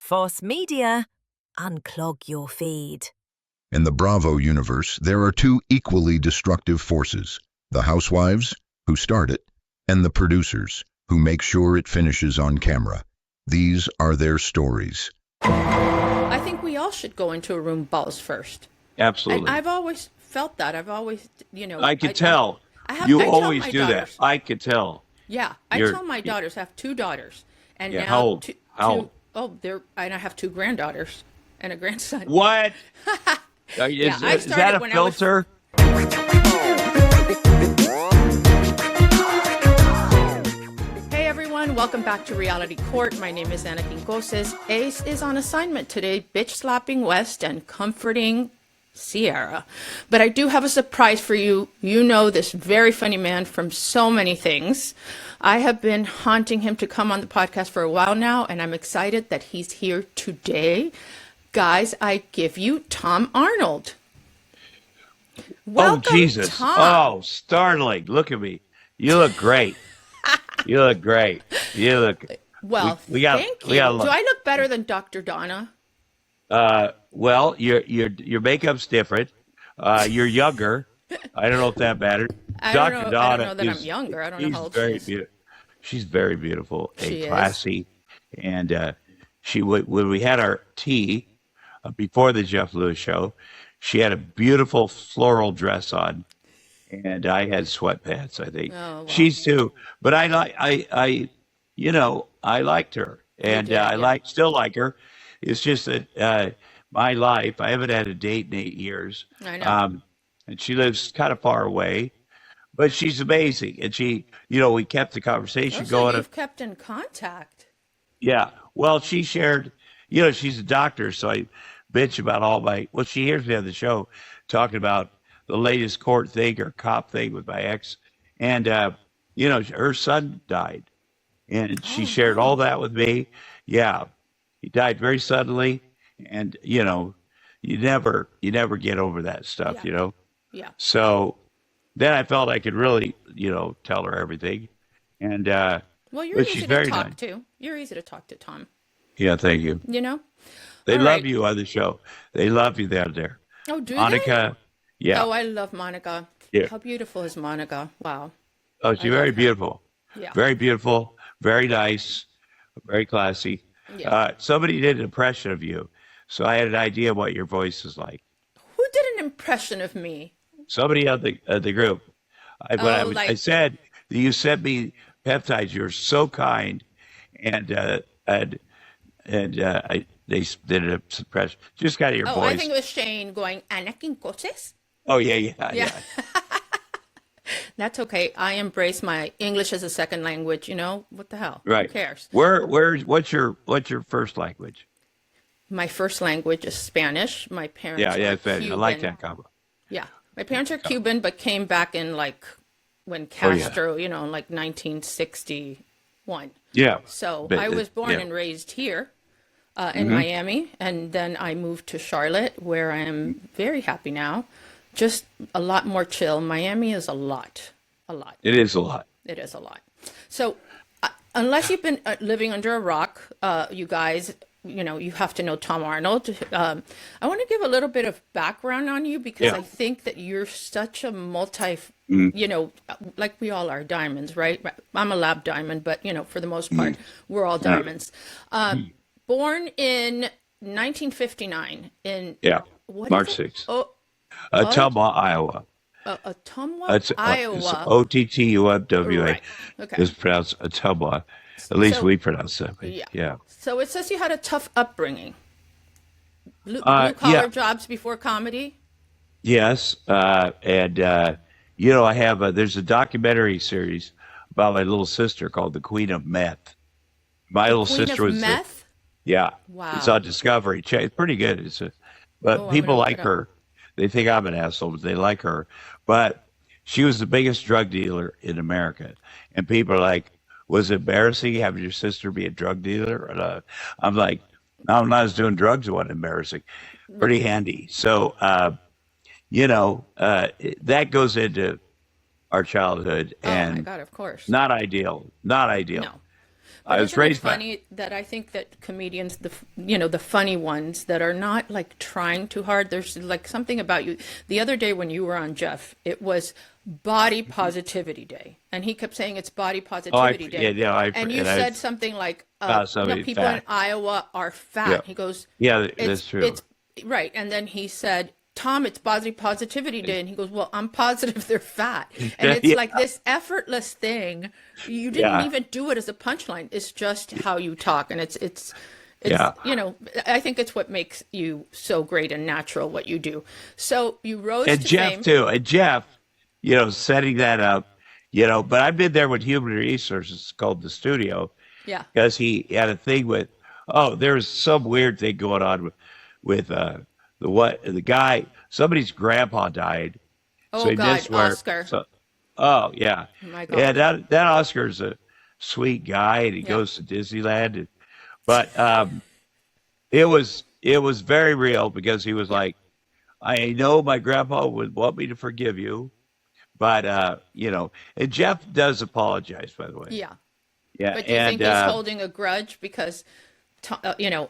Force Media, unclog your feed. In the Bravo universe, there are two equally destructive forces: the housewives, who start it, and the producers, who make sure it finishes on camera. These are their stories. I think we all should go into a room balls first. Absolutely. And I've always felt that. I've always, I could tell. I You tell always my do daughters. that. I could tell. Yeah, I tell my daughters. I have two daughters, and Yeah, now how old? How old? and I have two granddaughters and a grandson. What? I Is that started a when filter? Hey everyone, welcome back to Reality Court. My name is Ana Quincoces. Ace is on assignment today, bitch slapping West and comforting Sierra. But I do have a surprise for you. You know this very funny man from so many things. I have been haunting him to come on the podcast for a while now, and I'm excited that he's here today. Guys, I give you Tom Arnold. Welcome, Oh, Jesus. Tom. Oh, startling. Look at me. You look great. You look great. You look... Well, thank you. Do I look better than Dr. Donna? Well, your makeup's different. You're younger. I don't know if that mattered. I don't know that I'm younger. I don't know how old she is. She's very beautiful and She is. classy. And when we had our tea before the Jeff Lewis show, she had a beautiful floral dress on, and I had sweatpants. I think she's too. But I liked her, and still like her. It's just that my life, I haven't had a date in 8 years. I know. And she lives kind of far away, but she's amazing. And we kept the conversation going. You've kept in contact. Yeah. Well, she shared, she's a doctor, so I bitch about she hears me on the show talking about the latest court thing or cop thing with my ex. And, her son died. And she shared all that with me. Yeah. He died very suddenly. And, you never get over that stuff, Yeah. Yeah. So then I felt I could really, tell her everything. And, Well, you're she's easy to very talk nice. to. You're easy to talk to, Tom. Yeah, thank you. They All love right. you on the show. They love you down there. Oh, do Monica, they? yeah. Oh, I love Monica. Yeah. How beautiful is Monica? Wow. Oh, she's I very love her. beautiful. Yeah. Very beautiful, very nice, very classy. Yeah. Somebody did an impression of you, so I had an idea what your voice is like. Who did an impression of me? Somebody at the group. I said that you sent me peptides. You're so kind, and they did an impression. Just got your Oh, voice. I think it was Shane going, Ana Quincoces? Oh yeah. That's okay. I embrace my English as a second language. What the hell? Right. Who cares? What's your first language? My first language is Spanish. My parents Yeah, are Spanish. I Cuban. like that combo. Yeah. My parents are Cuban, but came back in when Castro, in 1961. Yeah. So But, I was born yeah. and raised here in Miami, and then I moved to Charlotte, where I am very happy now. Just a lot more chill. Miami is a lot. It is a lot. It is a lot. So unless you've been living under a rock, you guys, you have to know Tom Arnold. I want to give a little bit of background on you because I think that you're such a like we all are diamonds, right? I'm a lab diamond, but, for the most part, we're all diamonds. Born in 1959 in March 6th. Oh, Ottumwa, Iowa. Ottumwa, Iowa. It's Ottumwa. Right. Okay. It's pronounced Ottumwa. At least we pronounce it that way. Yeah. Yeah. So it says you had a tough upbringing. Blue collar jobs before comedy. Yes. I have there's a documentary series about my little sister called The Queen of Meth. My little Queen sister of was meth. Yeah. Wow. It's on Discovery. It's pretty good. But I'm people gonna like look it up. her. They think I'm an asshole, but they like her. But she was the biggest drug dealer in America. And people are like, was it embarrassing having your sister be a drug dealer? And I'm like, no, when I was doing drugs, it wasn't embarrassing. Pretty handy. So, that goes into our childhood. Oh And my God, of course. not ideal. Not ideal. No. But I was isn't it raised by. funny that I think that comedians, the funny ones that are not like trying too hard, there's like something about you. The other day when you were on Jeff, it was Body Positivity Day, and he kept saying it's Body Positivity Day, and you said something like, people in Iowa are fat. Yeah. He goes, Yeah, that's true. It's right, and then he said, Tom, it's Body Positivity Day. And he goes, well, I'm positive they're fat. And it's like this effortless thing. You didn't even do it as a punchline. It's just how you talk. And it's I think it's what makes you so great and natural, what you do. So you rose And to Jeff, fame. too. And Jeff, setting that up, but I've been there with Human Resources called the studio. Yeah. Because he had a thing with, there's some weird thing going on with the guy, somebody's grandpa died. Oh, so he God, missed work. Oscar. So, oh, yeah. Oh, my God. Yeah, that Oscar's a sweet guy, and he goes to Disneyland. But it was very real because he was like, I know my grandpa would want me to forgive you, but, and Jeff does apologize, by the way. Yeah. Yeah. But do you think he's holding a grudge because,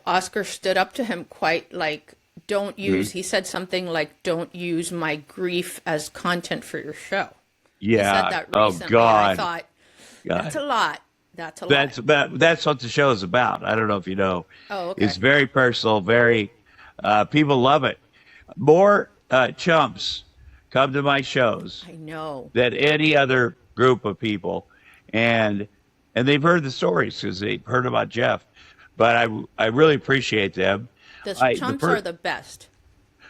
Oscar stood up to him quite like, don't use, he said something like, don't use my grief as content for your show. Yeah. He said that recently. Oh, God. I thought, that's a lot. That's a lot. That's what the show is about. I don't know if you know. Oh, okay. It's very personal, very, people love it. More chumps come to my shows I know. than any other group of people. And they've heard the stories because they've heard about Jeff. But I really appreciate them. The chumps are the best.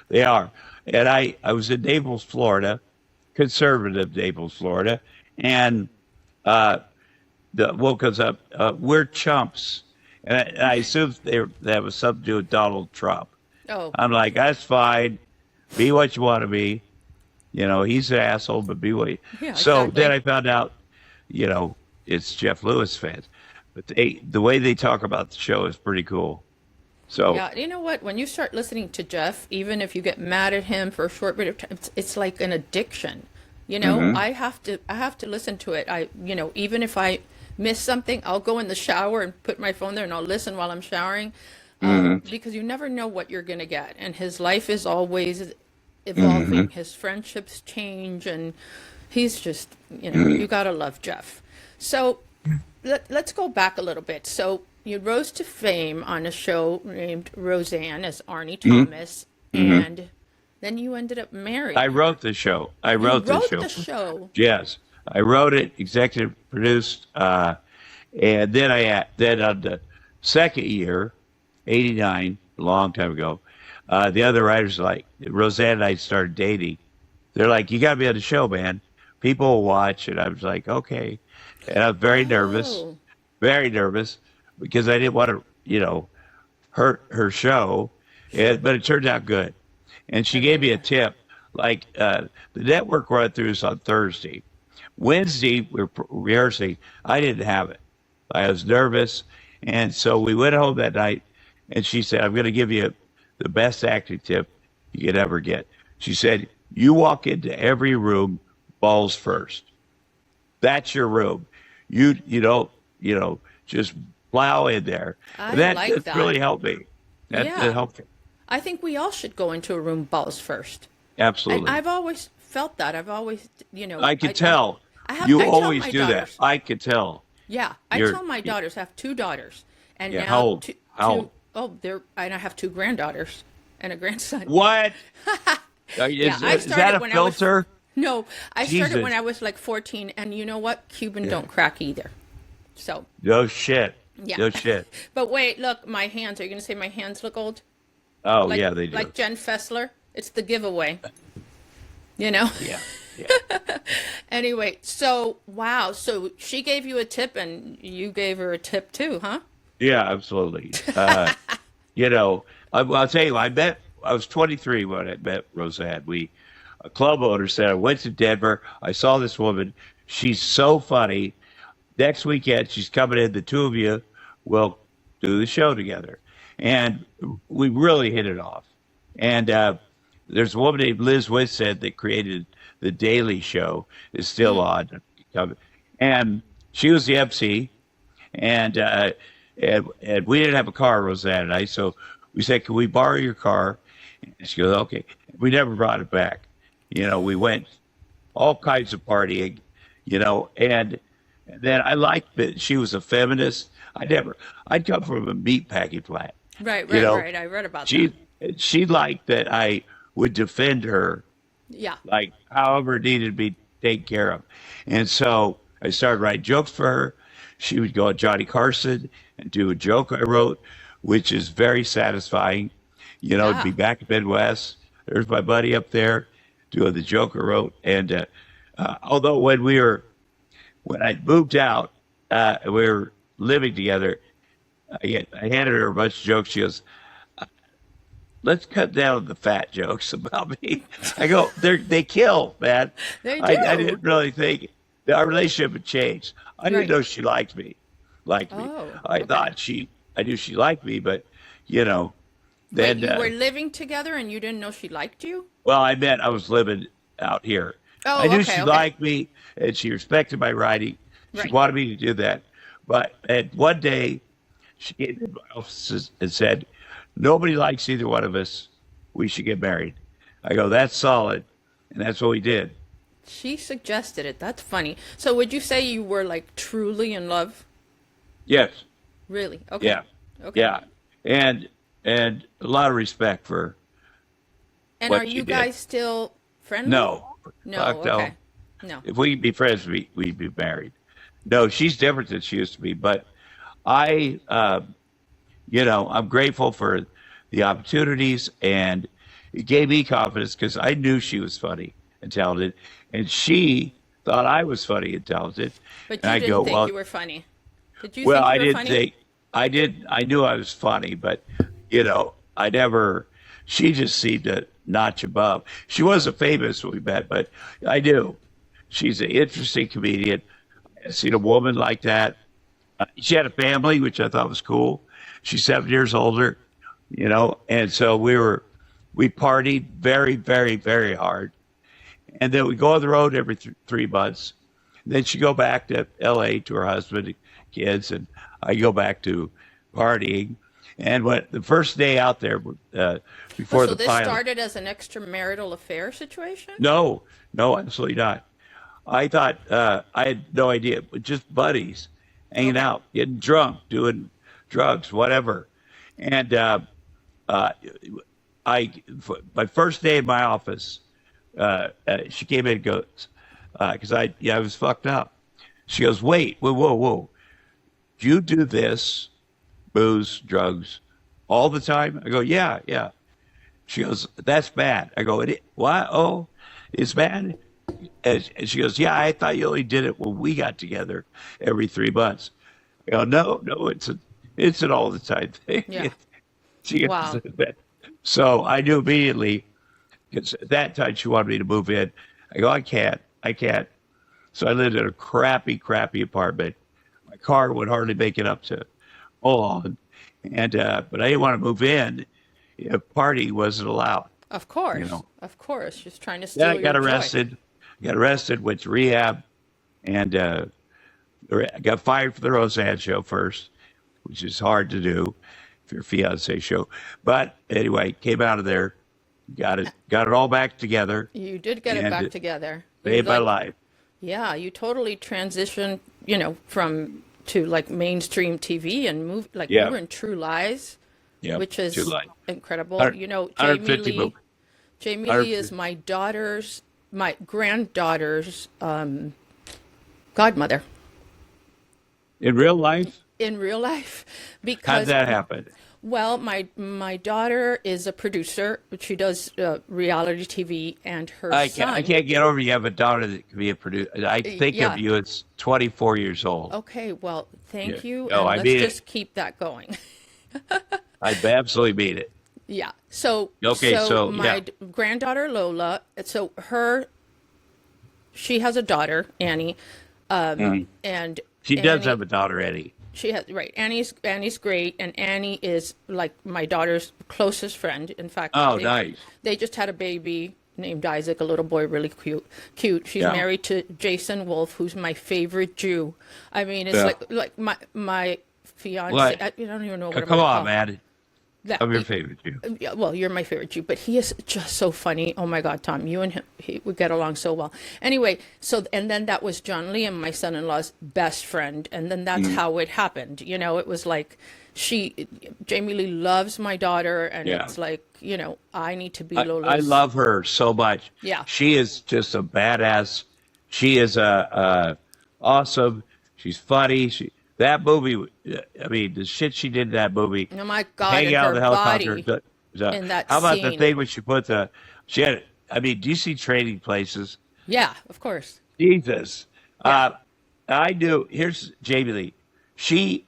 They are. And I was in Naples, Florida, conservative Naples, Florida, and the woke us up. We're chumps, and I assumed that was something to do with Donald Trump. Oh, I'm like, that's fine. Be what you want to be. He's an asshole, but be what you. Yeah, so exactly. then I found out, it's Jeff Lewis fans, but the way they talk about the show is pretty cool. So yeah, you know what? When you start listening to Jeff, even if you get mad at him for a short bit of time, it's like an addiction. I have to listen to it. Even if I miss something, I'll go in the shower and put my phone there and I'll listen while I'm showering, because you never know what you're going to get. And his life is always evolving. His friendships change, and he's just, you got to love Jeff. So let's go back a little bit. So you rose to fame on a show named Roseanne as Arnie Thomas, and then you ended up married. I wrote the show. I wrote the show. Yes, I wrote it, executive produced, and then on the second year, '89, a long time ago, the other writers like Roseanne and I started dating. They're like, "You got to be on the show, man. People will watch." And I was like, "Okay," and I was very nervous, because I didn't want to, hurt her show, but it turned out good. And she gave me a tip, like the network run-throughs on Thursday. Wednesday, we were rehearsing. I didn't have it. I was nervous. And so we went home that night, and she said, I'm going to give you the best acting tip you could ever get. She said, you walk into every room balls first. That's your room. You don't, just plow in there. That really helped me. That helped me. I think we all should go into a room balls first. Absolutely. And I've always felt that. I've always, I could tell. I always do that. I could tell. Yeah. I tell my daughters. I have two daughters. And now how old? How old? Oh, and I have two granddaughters and a grandson. What? Is that a filter? No, I started when I was like 14, and you know what? Cuban don't crack either. So. No shit. Yeah. No shit. But wait, look, my hands. Are you going to say my hands look old? Oh, yeah, they do. Like Jen Fessler. It's the giveaway. Yeah. Anyway, so, wow. So she gave you a tip, and you gave her a tip too, huh? Yeah, absolutely. I'll tell you, I was 23 when I met Roseanne. A club owner said, I went to Denver. I saw this woman. She's so funny. Next weekend, she's coming in. The two of you will do the show together. And we really hit it off. And there's a woman named Liz Winstead that created The Daily Show. It's still on. And she was the MC. and and we didn't have a car, Roseanne and I, so we said, "Can we borrow your car?" And she goes, "Okay." We never brought it back. We went all kinds of partying, and then I liked that she was a feminist. I'd come from a meat packing plant. Right, You right, know, right. I read about she that. she liked that I would defend her, Yeah. like however it needed to be taken care of. And so I started writing jokes for her. She would go at Johnny Carson and do a joke I wrote, which is very satisfying. To be Yeah. back in Midwest. There's my buddy up there doing the joke I wrote. And although when I moved out, we were living together. I handed her a bunch of jokes. She goes, "Let's cut down the fat jokes about me." I go, they kill, man. They I do. didn't really think our relationship had changed. I didn't Right. know she liked me. Oh, I okay. thought I knew she liked me, but you know, Wait, then, you were living together and you didn't know she liked you? well, I was living out here. I Oh, knew okay, she okay. liked me and she respected my writing. She Right. wanted me to do that. But and one day she came in my office and said, "Nobody likes either one of us. We should get married." I go, "That's solid." And that's what we did. She suggested it. That's funny. So would you say you were like truly in love? Yes. Really? Okay. Yeah. Okay. Yeah. And a lot of respect for And are what she you did. guys still friendly? No. No, Fuck no. okay. No. If we could be friends, we'd be married. No, she's different than she used to be. But I, I'm grateful for the opportunities, and it gave me confidence because I knew she was funny and talented, and she thought I was funny and talented. But And you I go, didn't think well, you were funny. Did you well, think you I were didn't funny? think I did. I knew I was funny, but I never. She just seemed a notch above. She wasn't famous when we met, but I knew she's an interesting comedian. I seen a woman like that. She had a family, which I thought was cool. She's 7 years older, and so we partied very, very, very hard, and then we go on the road every 3 months. Then she go back to L.A. to her husband, and kids, and I go back to partying. And when the first day out there, Oh, before so the this pilot, started as an extramarital affair situation? no, no, absolutely not. I thought I had no idea, but just buddies hanging Okay. out, getting drunk, doing drugs, whatever. And uh, my first day in my office, she came in and goes, because I was fucked up. She goes, "Wait, whoa, whoa, whoa. Do you do this, booze, drugs, all the time?" I go, "Yeah, yeah." She goes, "That's bad." I go, "What? Oh, it's bad?" And she goes, "Yeah, I thought you only did it when we got together every 3 months." I go, "No, no, it's an all the time thing." Yeah. She goes, Wow. so I knew immediately because at that time she wanted me to move in. I go, I can't. So I lived in a crappy, crappy apartment. My car would hardly make it up to Holland, and but I didn't want to move in if party wasn't allowed. Of You course. know. Of course. Just trying to Then I steal your got joy. arrested. Went to rehab, and I got fired for the Roseanne show first, which is hard to do for your fiance show. But anyway, came out of there, got it all back together, You did get it and back it together. You made my like, life. yeah, you totally transitioned, from to like mainstream TV and moved like you Yeah, were in True Lies, yeah, which too is late. incredible. 100, You know, 150 movies. Jamie Lee is 150. my granddaughter's godmother In real life, in real life how'd because that happen? well, my daughter is a producer. She does reality TV, and her I son. can't get over you have a daughter that can be a producer. I think of Yeah. you as 24 years old. Okay, well, Yeah. thank you, No, and I let's mean it. just keep that going. I absolutely mean it. Yeah. So Okay, so my yeah. granddaughter Lola, she has a daughter, Annie, Mhm. and She does Annie have a daughter, Eddie. she has right. Annie's great, and Annie is like my daughter's closest friend. In fact, Oh, they nice. they just had a baby named Isaac, a little boy, really cute. She's Yeah. married to Jason Wolf, who's my favorite Jew. I mean, it's Yeah. like my fiance. What? I don't even know what I'm Come gonna on, call man. that. I'm your favorite too. Yeah, well, you're my favorite Jew, but he is just so funny. Oh my God, Tom, you and him, he would get along so well. Anyway, so, and then that was John Liam, my son-in-law's best friend. And then that's how it happened. You know, it was like Jamie Lee loves my daughter, and Yeah. it's like, you know, I need to be I Lola's. love her so much. Yeah. She is just a badass. She is awesome. She's funny. That movie, I mean, the shit she did in that movie. Oh my God, Hanging and out her of the helicopter. body in that How about the scene. thing when she put she had, I mean, do you see Trading Places? Yeah, of course. Jesus. Yeah. I knew, here's Jamie Lee.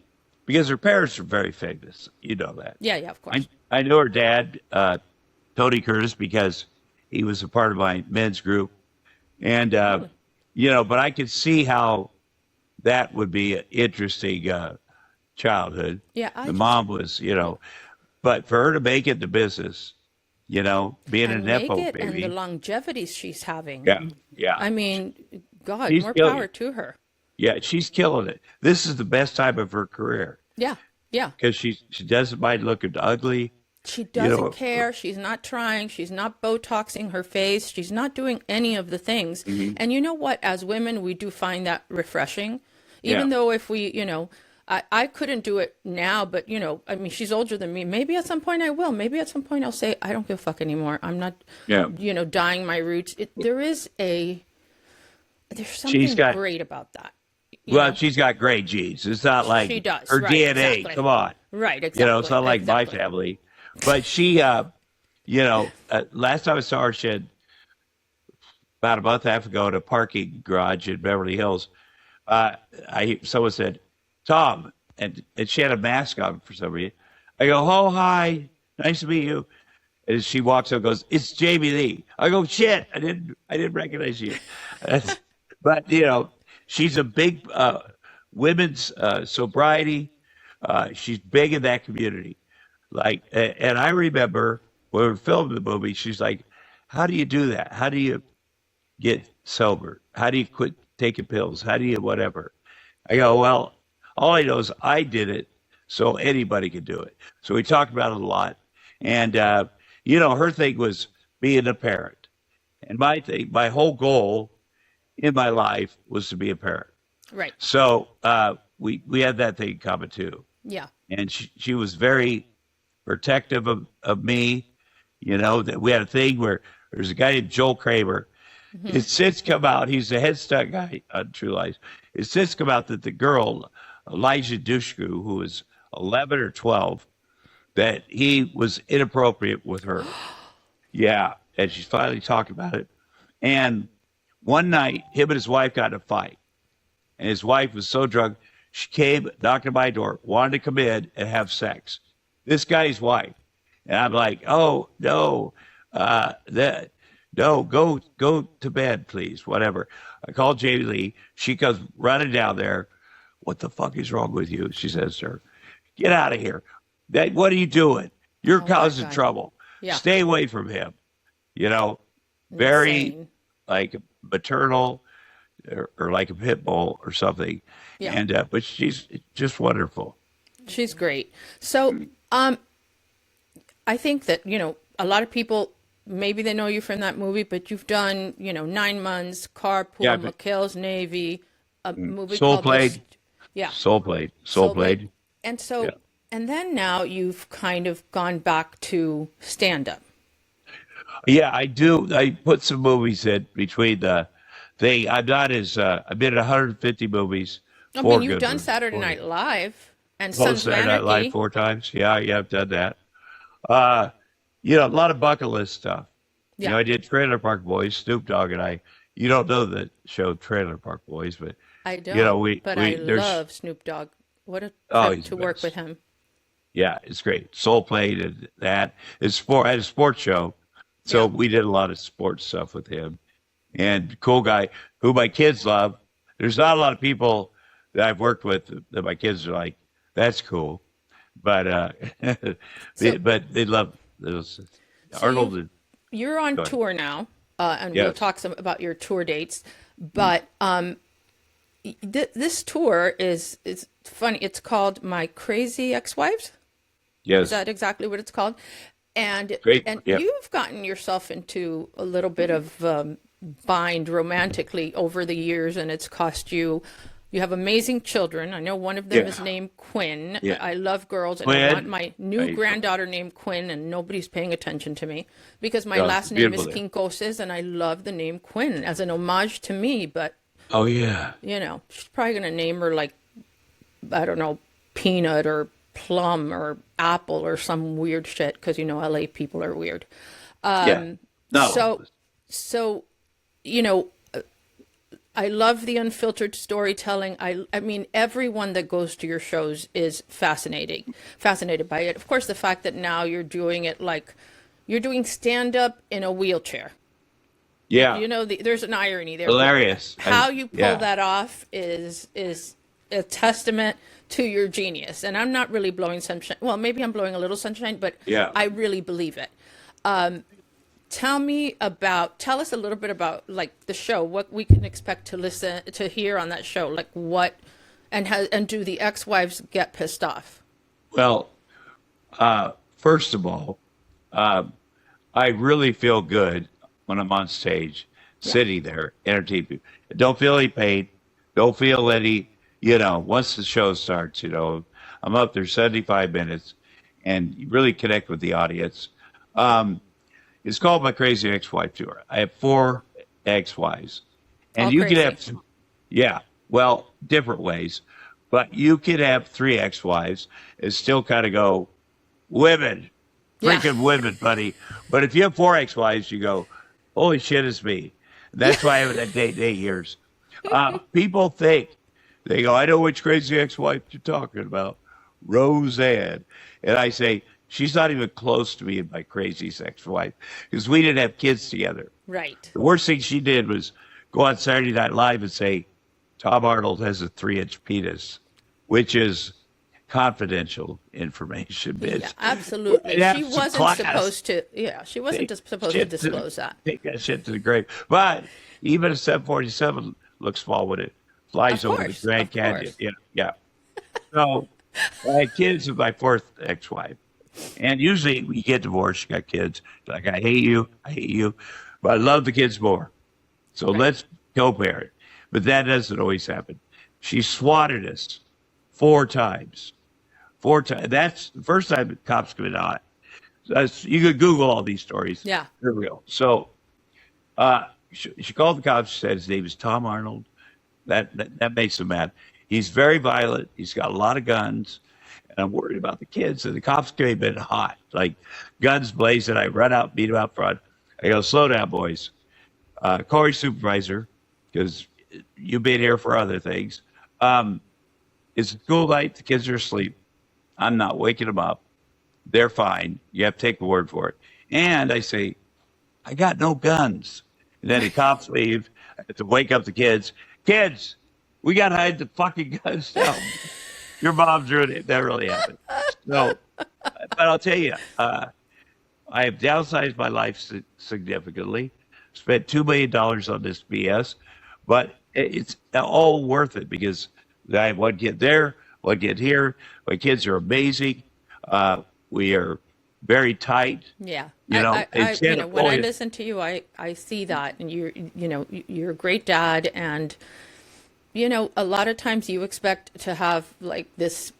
Because her parents are very famous. You know that. Yeah, of course. I know her dad, Tony Curtis, because he was a part of my men's group. And, you know, but I could see how that would be an interesting childhood. Yeah, The mom was, you know, but for her to make it in the business, you know, being and a make Nepo it baby. and the longevity she's having. Yeah. I mean, God, She's more killing power it. to her. Yeah, she's killing it. This is the best time of her career Yeah, yeah. because she doesn't mind looking ugly. She doesn't know, care. She's not trying. She's not Botoxing her face. She's not doing any of the things. Mm-hmm. And you know what? As women, we do find that refreshing. Even Yeah. though if we, you know, I couldn't do it now, but, you know, I mean, she's older than me. Maybe at some point I will. Maybe at some point I'll say, I don't give a fuck anymore. I'm not, Yeah. you know, dyeing my roots. There's She's something got- great about that. you Well, know? she's got great genes. It's not like She does, her right, DNA. exactly. Come on. Right, exactly. You know, it's not like my exactly. family. But she, you know, last time I saw her, she had about a month and a half ago at a parking garage in Beverly Hills. Someone said, Tom, and she had a mask on for some reason. I go, oh, hi, nice to meet you. And she walks up and goes, it's Jamie Lee. I go, shit, I didn't recognize you. But, you know, she's a big women's sobriety. She's big in that community. Like, and I remember when we were filming the movie, she's like, how do you do that? How do you get sober? How do you quit taking pills? How do you whatever? I go, well, all I know is I did it, so anybody can do it. So we talked about it a lot. And, you know, her thing was being a parent. And my whole goal in my life was to be a parent. Right. So we had that thing in common too. Yeah. And she was very protective of me. You know, that we had a thing where there's a guy named Joel Kramer. It's since come out, he's the head stunt guy on True Lies. It's since come out that the girl, Elijah Dushku, who was 11 or 12, that he was inappropriate with her. Yeah. And she's finally talking about it. And one night, him and his wife got in a fight. And his wife was so drunk, she came, knocked on my door, wanted to come in and have sex. This guy's wife. And I'm like, oh, no, no, go to bed, please, whatever. I called Jamie Lee. She comes running down there. What the fuck is wrong with you? She says to her, get out of here. What are you doing? You're my causing God. trouble. Yeah. Stay away from him. You know, very Insane. like maternal or like a pit bull or something. Yeah. And but she's just wonderful. She's great. So, I think that, you know, a lot of people, maybe they know you from that movie, but you've done, you know, 9 Months, Carpool, Yeah, but- McHale's Navy, a movie Soul called Plate. Yeah. Soul Blade. And so, Yeah. and then now you've kind of gone back to stand-up. Yeah, I do. I put some movies in between the thing. I'm not as I've been in 150 movies. I Four mean, you've good done ones. Saturday Four Night good. Live and Both Sons of Saturday Night Live Anarchy. 4 times. Yeah, I've done that. You know, a lot of bucket list stuff. You Yeah. know, I did Trailer Park Boys, Snoop Dogg and I. You don't know the show Trailer Park Boys, but I don't, you know, but I there's love Snoop Dogg. What a Oh, trip he's to the work best. with him. yeah, it's great. Soul Plate and that. It's sport. I had a sports show, so Yeah. we did a lot of sports stuff with him. And cool guy who my kids love. There's not a lot of people that I've worked with that my kids are like, that's cool, but So- but they love those. So Arnold. You're on Go ahead. tour now. and we'll Yes. talk some about your tour dates. But this tour is funny. It's called My Crazy Ex-Wives. Yes. Is that exactly what it's called? And Great. and Yep. you've gotten yourself into a little bit of bind romantically over the years, and it's cost you. You have amazing children. I know one of them Yeah. is named Quinn. Yeah. I love girls, and I Quinn. want my new Right. granddaughter named Quinn, and nobody's paying attention to me because my No, it's last name is beautiful name. Quincoces, and I love the name Quinn as an homage to me. But Oh, yeah. she's probably gonna name her like, I don't know, Peanut or Plum or Apple or some weird shit because LA people are weird. Yeah. No. So, you know, I love the unfiltered storytelling. I mean, everyone that goes to your shows is fascinated by it. Of course, the fact that now you're doing it like you're doing stand up in a wheelchair. Yeah. There's an irony there. Hilarious. How you pull Yeah. that off is a testament to your genius. And I'm not really blowing sunshine. Well, maybe I'm blowing a little sunshine, but Yeah. I really believe it. Tell us a little bit about like the show, what we can expect to hear on that show, like what, and do the ex-wives get pissed off? Well, first of all, I really feel good when I'm on stage, sitting there, entertaining people. Don't feel any pain. Don't feel any, once the show starts, I'm up there 75 minutes and you really connect with the audience. It's called My Crazy Ex-Wife Tour. I have 4 ex-wives. And All you could crazy. have, different ways. But you could have 3 ex-wives and still kind of go, women, freaking women, buddy. But if you have 4 ex-wives, you go, holy shit, it's me. That's why I haven't had date 8 years. People think, they go, I know which crazy ex-wife you're talking about, Roseanne. And I say, she's not even close to being my crazy ex-wife because we didn't have kids together. Right. The worst thing she did was go on Saturday Night Live and say, Tom Arnold has a 3-inch penis, which is confidential information, bitch. Yeah, absolutely. Have She some wasn't class. supposed to. Yeah, she wasn't supposed to Shit disclose that. Take that shit to the grave. But even a 747 looks small when it flies Of over course, the Grand of Canyon. course. Yeah. So I had kids with my 4th ex-wife. And usually when you get divorced, you got kids. Like, I hate you. But I love the kids more. So let's co-parent. But that doesn't always happen. She swatted us 4 times. 4 times. That's the first time the cops come in on it. You could Google all these stories. Yeah. They're real. So she called the cops. She said his name is Tom Arnold. That makes him mad. He's very violent. He's got a lot of guns. And I'm worried about the kids. And the cops came in hot, like guns blazing. I run out, beat him out front. I go, slow down, boys. Corey's supervisor, because you've been here for other things. It's a school night. The kids are asleep. I'm not waking them up. They're fine. You have to take the word for it. And I say, I got no guns. And then the cops leave. I have to wake up the kids. Kids, we got to hide the fucking guns now. Your mom's ruined it. That really happened. So, but I'll tell you, I have downsized my life significantly. Spent $2 million on this BS, but it's all worth it because I have one kid there, one kid here. My kids are amazing. We are very tight. Yeah. You know, when I listen to you, I see that, and you're a great dad, and a lot of times you expect to have like this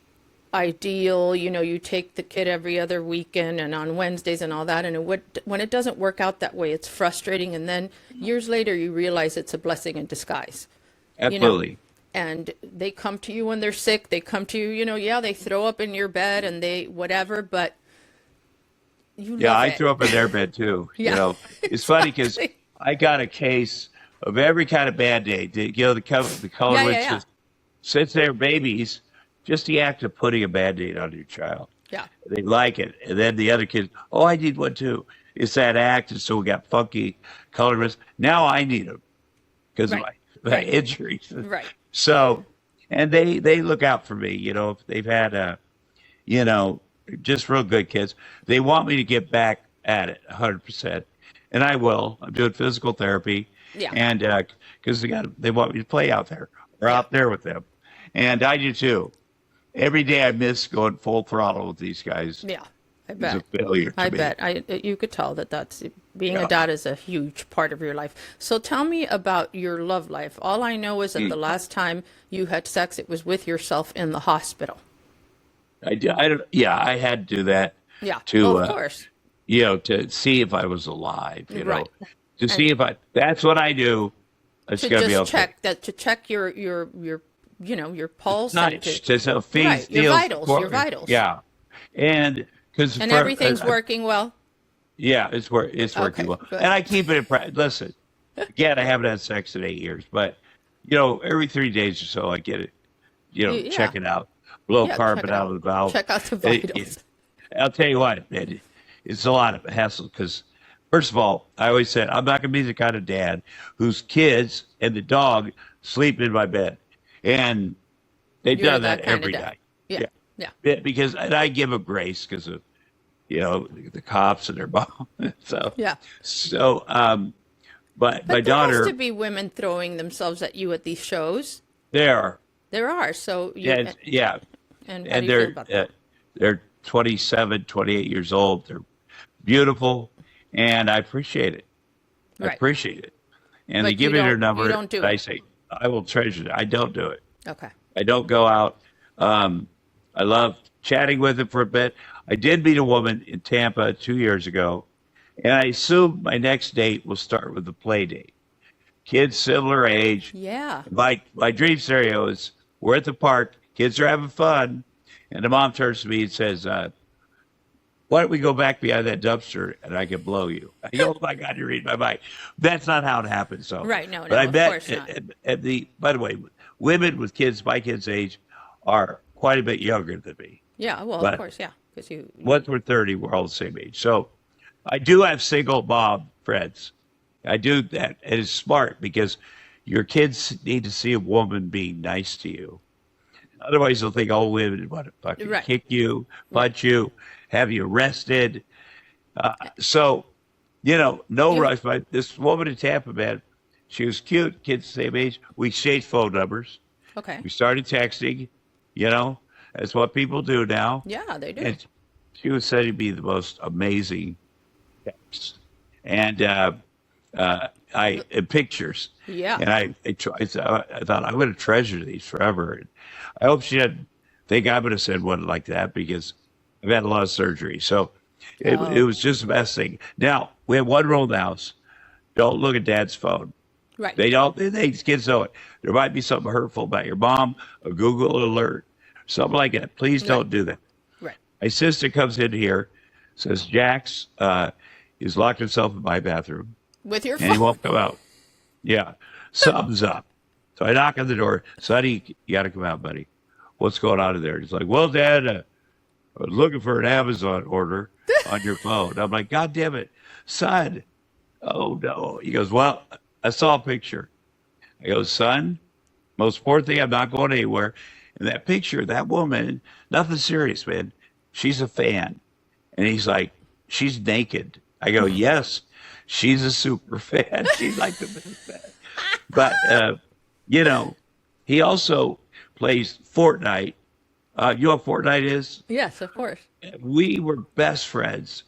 ideal, you take the kid every other weekend and on Wednesdays and all that, and when it doesn't work out that way, it's frustrating, and then years later you realize it's a blessing in disguise. Absolutely. And they come to you when they're sick. They come to you, they throw up in your bed and they whatever, but you love I it. threw up in their bed too. Yeah, It's funny because I got a case of every kind of Band-Aid. The color Yeah, which yeah. is, since they're babies, just the act of putting a Band-Aid on your child. Yeah. They like it. And then the other kids, oh, I need one too. It's that act. And so we got funky colorless. Now I need them because of my injuries. Right. So, and they look out for me, if they've had just real good kids. They want me to get back at it 100%. and I will. I'm doing physical therapy, Yeah. and because they want me to play out there or Yeah. out there with them, and I do too. Every day I miss going full throttle with these guys. Yeah. I It's a bet. failure to I me. bet. You could tell that that's being a Yeah. dad is a huge part of your life. So tell me about your love life. All I know is that the last time you had sex, it was with yourself in the hospital. I do. I don't. Yeah, I had to do that Yeah. to Oh, of course. to see if I was alive. Right. To see if I. That's what I do. It's To gonna be just okay. check that to check your pulse and Touch to, to feel right, your vitals. Yeah, and because And everything's working well. yeah, it's working Okay, well, good. and I keep it in practice. Listen, again, I haven't had sex in 8 years, but every 3 days or so, I get it. Yeah. Check it out, blow Yeah, check carbon it out out. of the valve. Check out the It- vitals. I'll tell you what, it's a lot of hassle because, first of all, I always said I'm not going to be the kind of dad whose kids and the dog sleep in my bed, and they've You're done that that kind of every dad. night. Yeah. Yeah. Because and I give them grace because of the cops and their mom. so Yeah. so but my But there has daughter to be women throwing themselves at you at these shows. there There are. So you and yeah and how and do you feel about that? they're 27, 28 years old. They're beautiful, and I appreciate it. I Right. appreciate it. And they But give you me their don't- number. you don't do and I it. say I will treasure it. I don't do it. Okay. I don't go out. I love chatting with them for a bit. I did meet a woman in Tampa 2 years ago, and I assume my next date will start with a play date. Kids similar age. Yeah. My dream scenario is we're at the park, kids are having fun, and the mom turns to me and says, "Why don't we go back behind that dumpster and I can blow you?" I go, "Oh my God, you read my mind." That's not how it happens. So Right, no, but no, I of bet course not. at the by the way, women with kids my kids' age are quite a bit younger than me. Yeah. Well, But of course, yeah. Because you. once we're 30, we're all the same age. So I do have single mom friends. I do that. And it's smart because your kids need to see a woman being nice to you. Otherwise, they'll think all women want to fucking Right. kick you, punch you, have you arrested. So, no You- rush. This woman in Tampa, man, she was cute, kids the same age. We exchanged phone numbers. Okay. We started texting. That's what people do now. Yeah, they do. And she was said to be the most amazing text. And pictures. Yeah. And I thought I'm going to treasure these forever. And I hope she didn't think I'm going to send one like that because I've had a lot of surgery. So it was just the best thing. Now, we have one rule in the house. Don't look at dad's phone. Right. These kids know it. There might be something hurtful about your mom, a Google alert, something like that. Please don't do that. Right. My sister comes in here, says Jax is locked himself in my bathroom With your and he phone. won't come out. Yeah, something's up. So I knock on the door. Sonny, you got to come out, buddy. What's going on in there? He's like, well, Dad, I was looking for an Amazon order on your phone. I'm like, God damn it, son. Oh, no. He goes, well, I saw a picture. I go, son, most important thing, I'm not going anywhere. And that picture, that woman, nothing serious, man. She's a fan. And he's like, she's naked. I go, yes, she's a super fan. She's like the biggest fan. But, he also plays Fortnite. You know what Fortnite is? Yes, of course. We were best friends.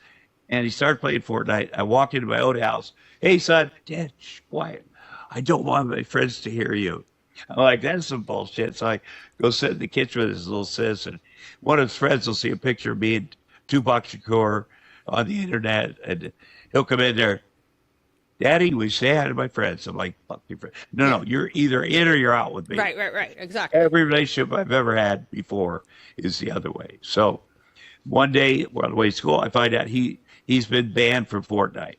And he started playing Fortnite. I walked into my own house. Hey, son, Dad, shh, quiet. I don't want my friends to hear you. I'm like, that's some bullshit. So I go sit in the kitchen with his little sis, and one of his friends will see a picture of me and Tupac Shakur on the internet, and he'll come in there, Daddy, we say hi to my friends. I'm like, fuck your friend. No, you're either in or you're out with me. Right. Exactly. Every relationship I've ever had before is the other way. So one day, we're on the way to school, I find out he's been banned from Fortnite.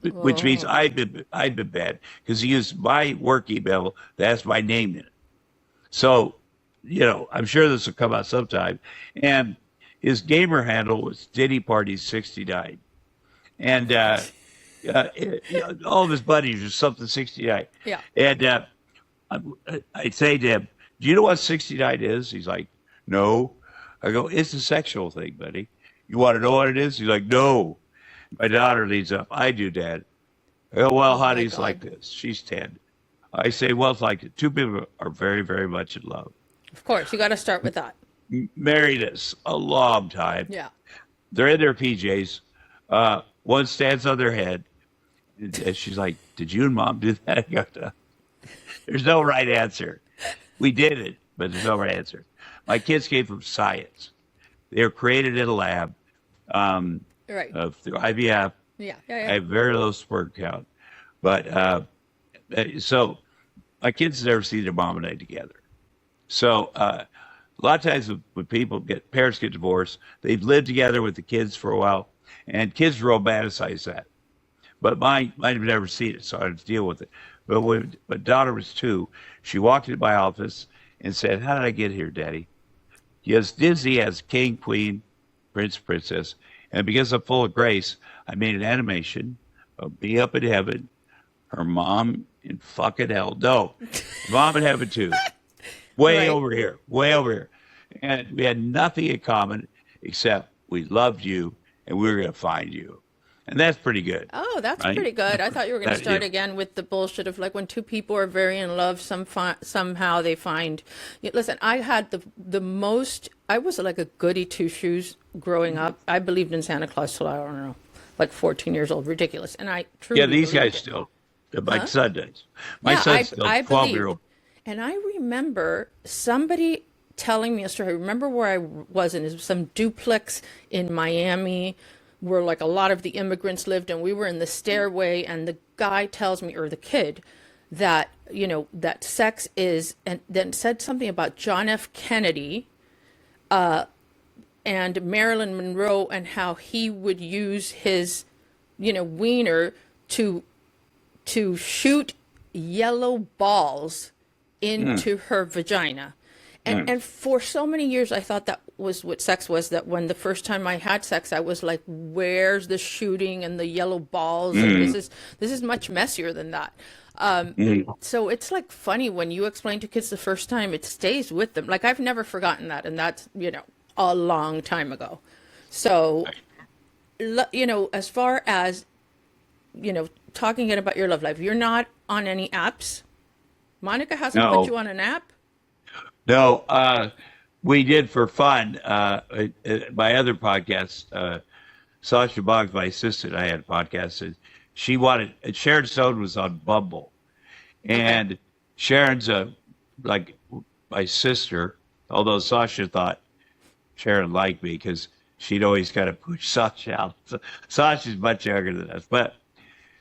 Which means I've been banned because he used my work email that has my name in it. So, I'm sure this will come out sometime. And his gamer handle was Diddy Party 69, and all of his buddies are something 69. Yeah. And I say to him, "Do you know what 69 is?" He's like, "No." I go, "It's a sexual thing, buddy. You want to know what it is?" He's like, "No." My daughter leads up. I do, Dad. Oh, well, Oh my honey's like God. this. She's 10. I say, well, it's like two people are very, very much in love. Of course, you got to start with that. Married us a long time. Yeah. They're in their PJs. One stands on their head. And she's like, did you and Mom do that? I go, "No." There's no right answer. We did it, but there's no right answer. My kids came from science. They were created in a lab Right. through IVF. Yeah. I have very low sperm count. But so my kids have never seen their mom and I together. So a lot of times when parents get divorced, they've lived together with the kids for a while, and kids romanticize that. But mine have never seen it, so I had to deal with it. But when my daughter was 2, she walked into my office and said, "How did I get here, Daddy?" Yes, Disney has king, queen, prince, princess. And because I'm full of grace, I made an animation of me up in heaven, her mom in fucking hell. No, mom in heaven too. Way Right. over here, way over here. And we had nothing in common except we loved you and we were going to find you. And that's pretty good. Oh, that's right? pretty good. I thought you were going to That- start yeah. again with the bullshit of like when two people are very in love, somehow they find. Listen, I had the most. I was like a goody two shoes growing up. I believed in Santa Claus till I don't know, like 14 years old. Ridiculous. And I truly Yeah, these believed guys it. still. My son does. My Yeah, son's still I 12-year-old. believed. And I remember somebody telling me a story. I remember where I was in some duplex in Miami where like a lot of the immigrants lived, and we were in the stairway, and the guy tells me, or the kid, that, that sex is, and then said something about John F. Kennedy and Marilyn Monroe and how he would use his, wiener to shoot yellow balls into her vagina. And for so many years, I thought that was what sex was, that when the first time I had sex, I was like, where's the shooting and the yellow balls? And this is much messier than that. So it's like funny when you explain to kids the first time, it stays with them. Like I've never forgotten that. And that's, a long time ago. So, as far as, talking about your love life, you're not on any apps. Monica hasn't No. put you on an app. No, we did for fun. My other podcast, Sasha Boggs, my assistant, I had a podcast, and she wanted, Sharon Stone was on Bumble. And Sharon's like my sister, although Sasha thought Sharon liked me because she'd always kind of push Sasha out. So Sasha's much younger than us. But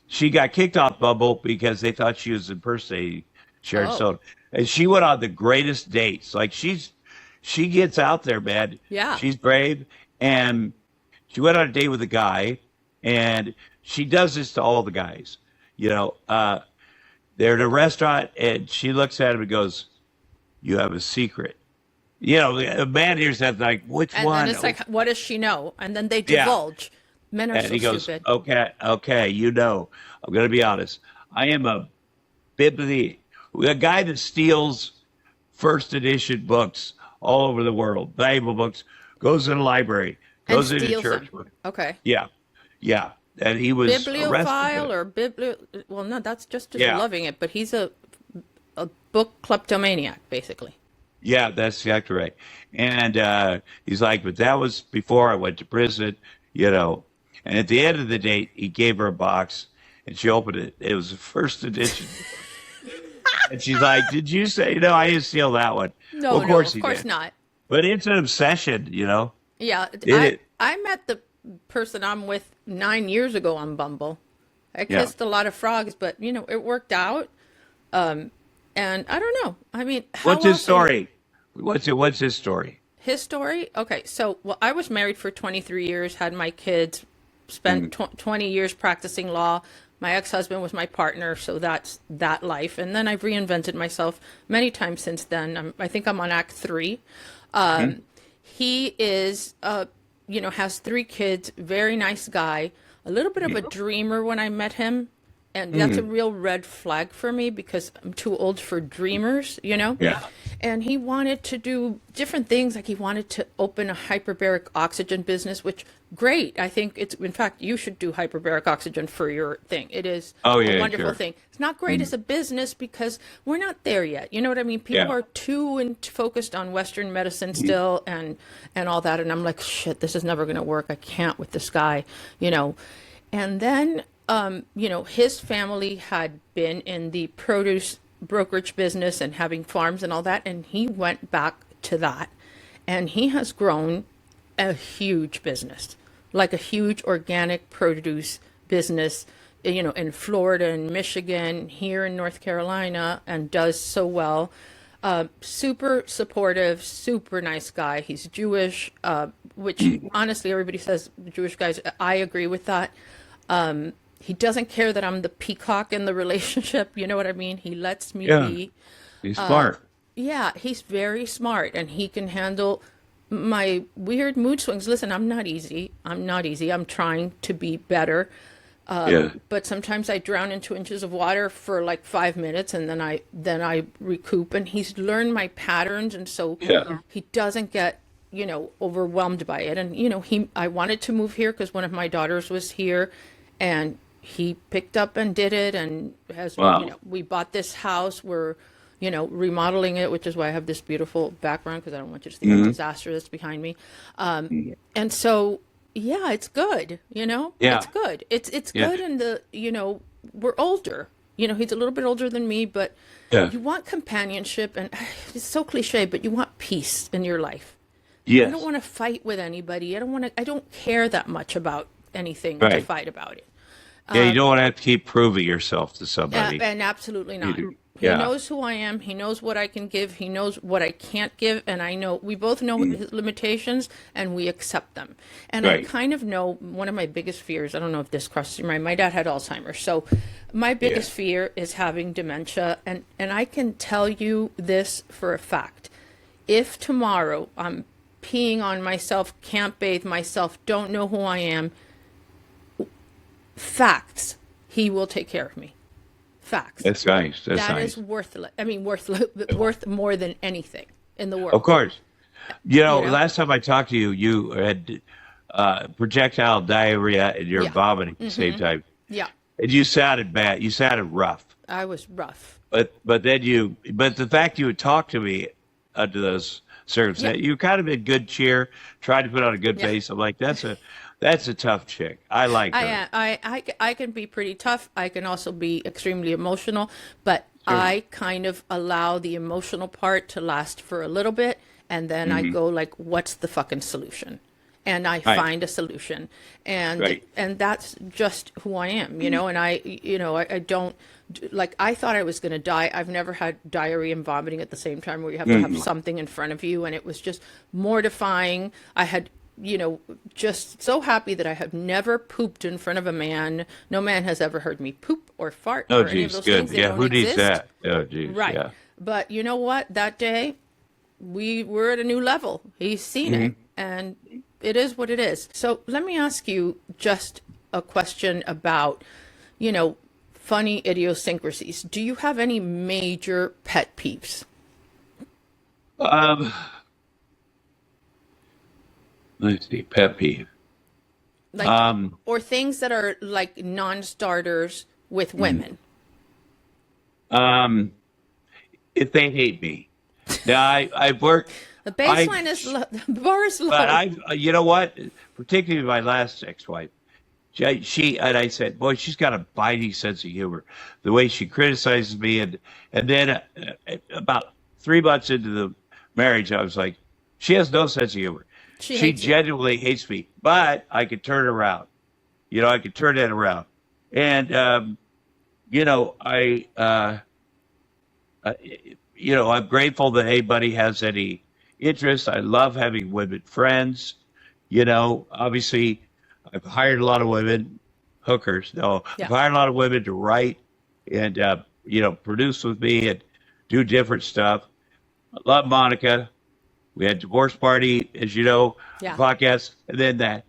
she got kicked off Bumble because they thought she was impersonating Sharon Oh. Stone. And she went on the greatest dates. Like she gets out there, man. Yeah. She's brave. And she went on a date with a guy, and she does this to all the guys. They're in a restaurant, and she looks at him and goes, "You have a secret." A man hears that like, which And one? then it's like, what does she know? And then they Yeah. divulge. Men are And so he goes, stupid. okay, I'm going to be honest. I am a guy that steals first edition books all over the world, Bible books, goes in a library, And goes into steals church. them. Okay. Yeah. And he was arrested. Bibliophile or well, no, that's just Yeah. loving it, but he's a book kleptomaniac, basically. Yeah, that's exactly right. And he's like, but that was before I went to prison, And at the end of the date, he gave her a box, and she opened it. It was the first edition. And she's like, did you say, no, I didn't steal that one. No, Well, of course of he course did. not. But it's an obsession, Yeah, it? I met the person I'm with 9 years ago on Bumble. I Yeah. kissed a lot of frogs, but it worked out. And I don't know. I mean, how What's his else are you- story? What's his story? His story? Okay, so I was married for 23 years, had my kids, spent 20 years practicing law. My ex-husband was my partner, so that's that life. And then I've reinvented myself many times since then. I think I'm on Act 3. He is, has 3 kids, very nice guy, a little bit of a dreamer when I met him. And that's a real red flag for me because I'm too old for dreamers, Yeah. And he wanted to do different things. Like he wanted to open a hyperbaric oxygen business, which great. I think it's, in fact, you should do hyperbaric oxygen for your thing. It is Oh a yeah, wonderful sure. thing. It's not great as a business because we're not there yet. You know what I mean? People Yeah. are too focused on Western medicine still and all that. And I'm like, shit, this is never going to work. I can't with this guy, you know. And then, you know, his family had been in the produce brokerage business and having farms and all that. And he went back to that. And he has grown a huge business, like a huge organic produce business, you know, in Florida and Michigan, here in North Carolina, and does so well. Super supportive, super nice guy. He's Jewish, which honestly, everybody says Jewish guys. I agree with that. He doesn't care that I'm the peacock in the relationship. You know what I mean? He lets me Yeah. be. He's smart. Yeah, he's very smart and he can handle my weird mood swings. Listen, I'm not easy. I'm not easy. I'm trying to be better. Yeah. But sometimes I drown in 2 inches of water for like 5 minutes and then I recoup, and he's learned my patterns, and so Yeah. he doesn't get, you know, overwhelmed by it. And you know, I wanted to move here because one of my daughters was here, and he picked up and did it, and has, Wow. you know, we bought this house. We're, you know, remodeling it, which is why I have this beautiful background, because I don't want you to see the disaster that's behind me. And so, yeah, it's good, you know? Yeah. It's good. It's Yeah. good, and you know, we're older. You know, he's a little bit older than me, but Yeah. you want companionship, and it's so cliche, but you want peace in your life. I Yes. don't want to fight with anybody. I don't care that much about anything to Right. fight about it. Yeah, you don't want to have to keep proving yourself to Yeah, somebody. and absolutely not. do. He Yeah. knows who I am. He knows what I can give. He knows what I can't give. And I know we both know his limitations, and we accept them. And I Right. kind of know one of my biggest fears. I don't know if this crosses your mind. My dad had Alzheimer's. So my biggest fear is having dementia. And I can tell you this for a fact. If tomorrow I'm peeing on myself, can't bathe myself, don't know who I am, facts, he will take care of me. Facts. That's nice. That's That nice. is worthless. I mean, worth more than anything in the world. Of course. You know, You know? last time I talked to you, you had projectile diarrhea and you're Yeah. vomiting at the same time. Yeah, And you sounded bad. You sounded rough. I was rough. But the fact you would talk to me under those circumstances, you kind of in good cheer, tried to put on a good Yeah. face. I'm like, that's a tough chick. I like her. I can be pretty tough. I can also be extremely emotional, but I kind of allow the emotional part to last for a little bit, and then I go like, what's the fucking solution? And I find a solution, and Right. and that's just who I am, you know. And I don't, like, I thought I was going to die. I've never had diarrhea and vomiting at the same time, where you have to have something in front of you, and it was just mortifying. I had, you know, just so happy that I have never pooped in front of a man. No man has ever heard me poop or fart Oh, or any of geez, those good. things. They Yeah, don't who needs exist. that? Oh, geez. Right. Yeah. But you know what? That day, we were at a new level. He's seen it, and it is what it is. So let me ask you just a question about, you know, funny idiosyncrasies. Do you have any major pet peeves? Let's see. Pet peeve. Like, or things that are like non-starters with women? If they hate me. Now, I've worked. The baseline is low. The bar is low. But you know what? Particularly my last ex-wife, she and I said, boy, she's got a biting sense of humor. The way she criticizes me, and then about 3 months into the marriage, I was like, she has no sense of humor. She She hates you. genuinely hates me, but I could turn it around. You know, I could turn that around, and you know, you know, I'm grateful that anybody has any interest. I love having women friends. You know, obviously, I've hired a lot of women, hookers. No, Yeah. I've hired a lot of women to write and, you know, produce with me and do different stuff. I love Monica. We had divorce party, as you know, Yeah. podcast, and then that.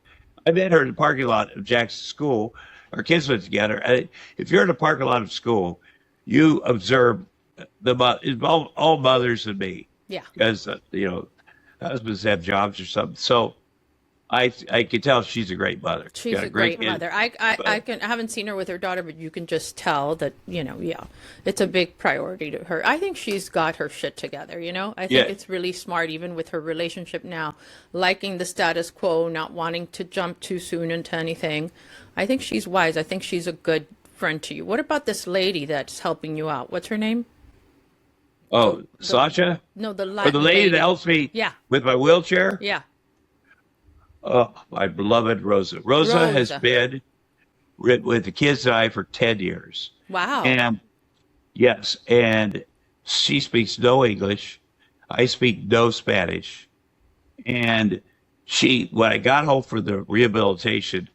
I met her in the parking lot of Jackson's school. Our kids went together. If you're in the parking lot of school, you observe all mothers and me. Yeah. because husbands have jobs or something. So I can tell she's a great mother. She's Got a great kid, mother. I haven't seen her with her daughter, but you can just tell that, yeah, it's a big priority to her. I think she's got her shit together, I think Yeah. it's really smart, even with her relationship now, liking the status quo, not wanting to jump too soon into anything. I think she's wise. I think she's a good friend to you. What about this lady that's helping you out? What's her name? Oh, Sasha, No, the or the lady that helps me Yeah, with my wheelchair. yeah. Oh, my beloved Rosa. Rosa has Rosa. been with the kids and I for 10 years. Wow. And yes, and she speaks no English. I speak no Spanish. And when I got home from the rehabilitation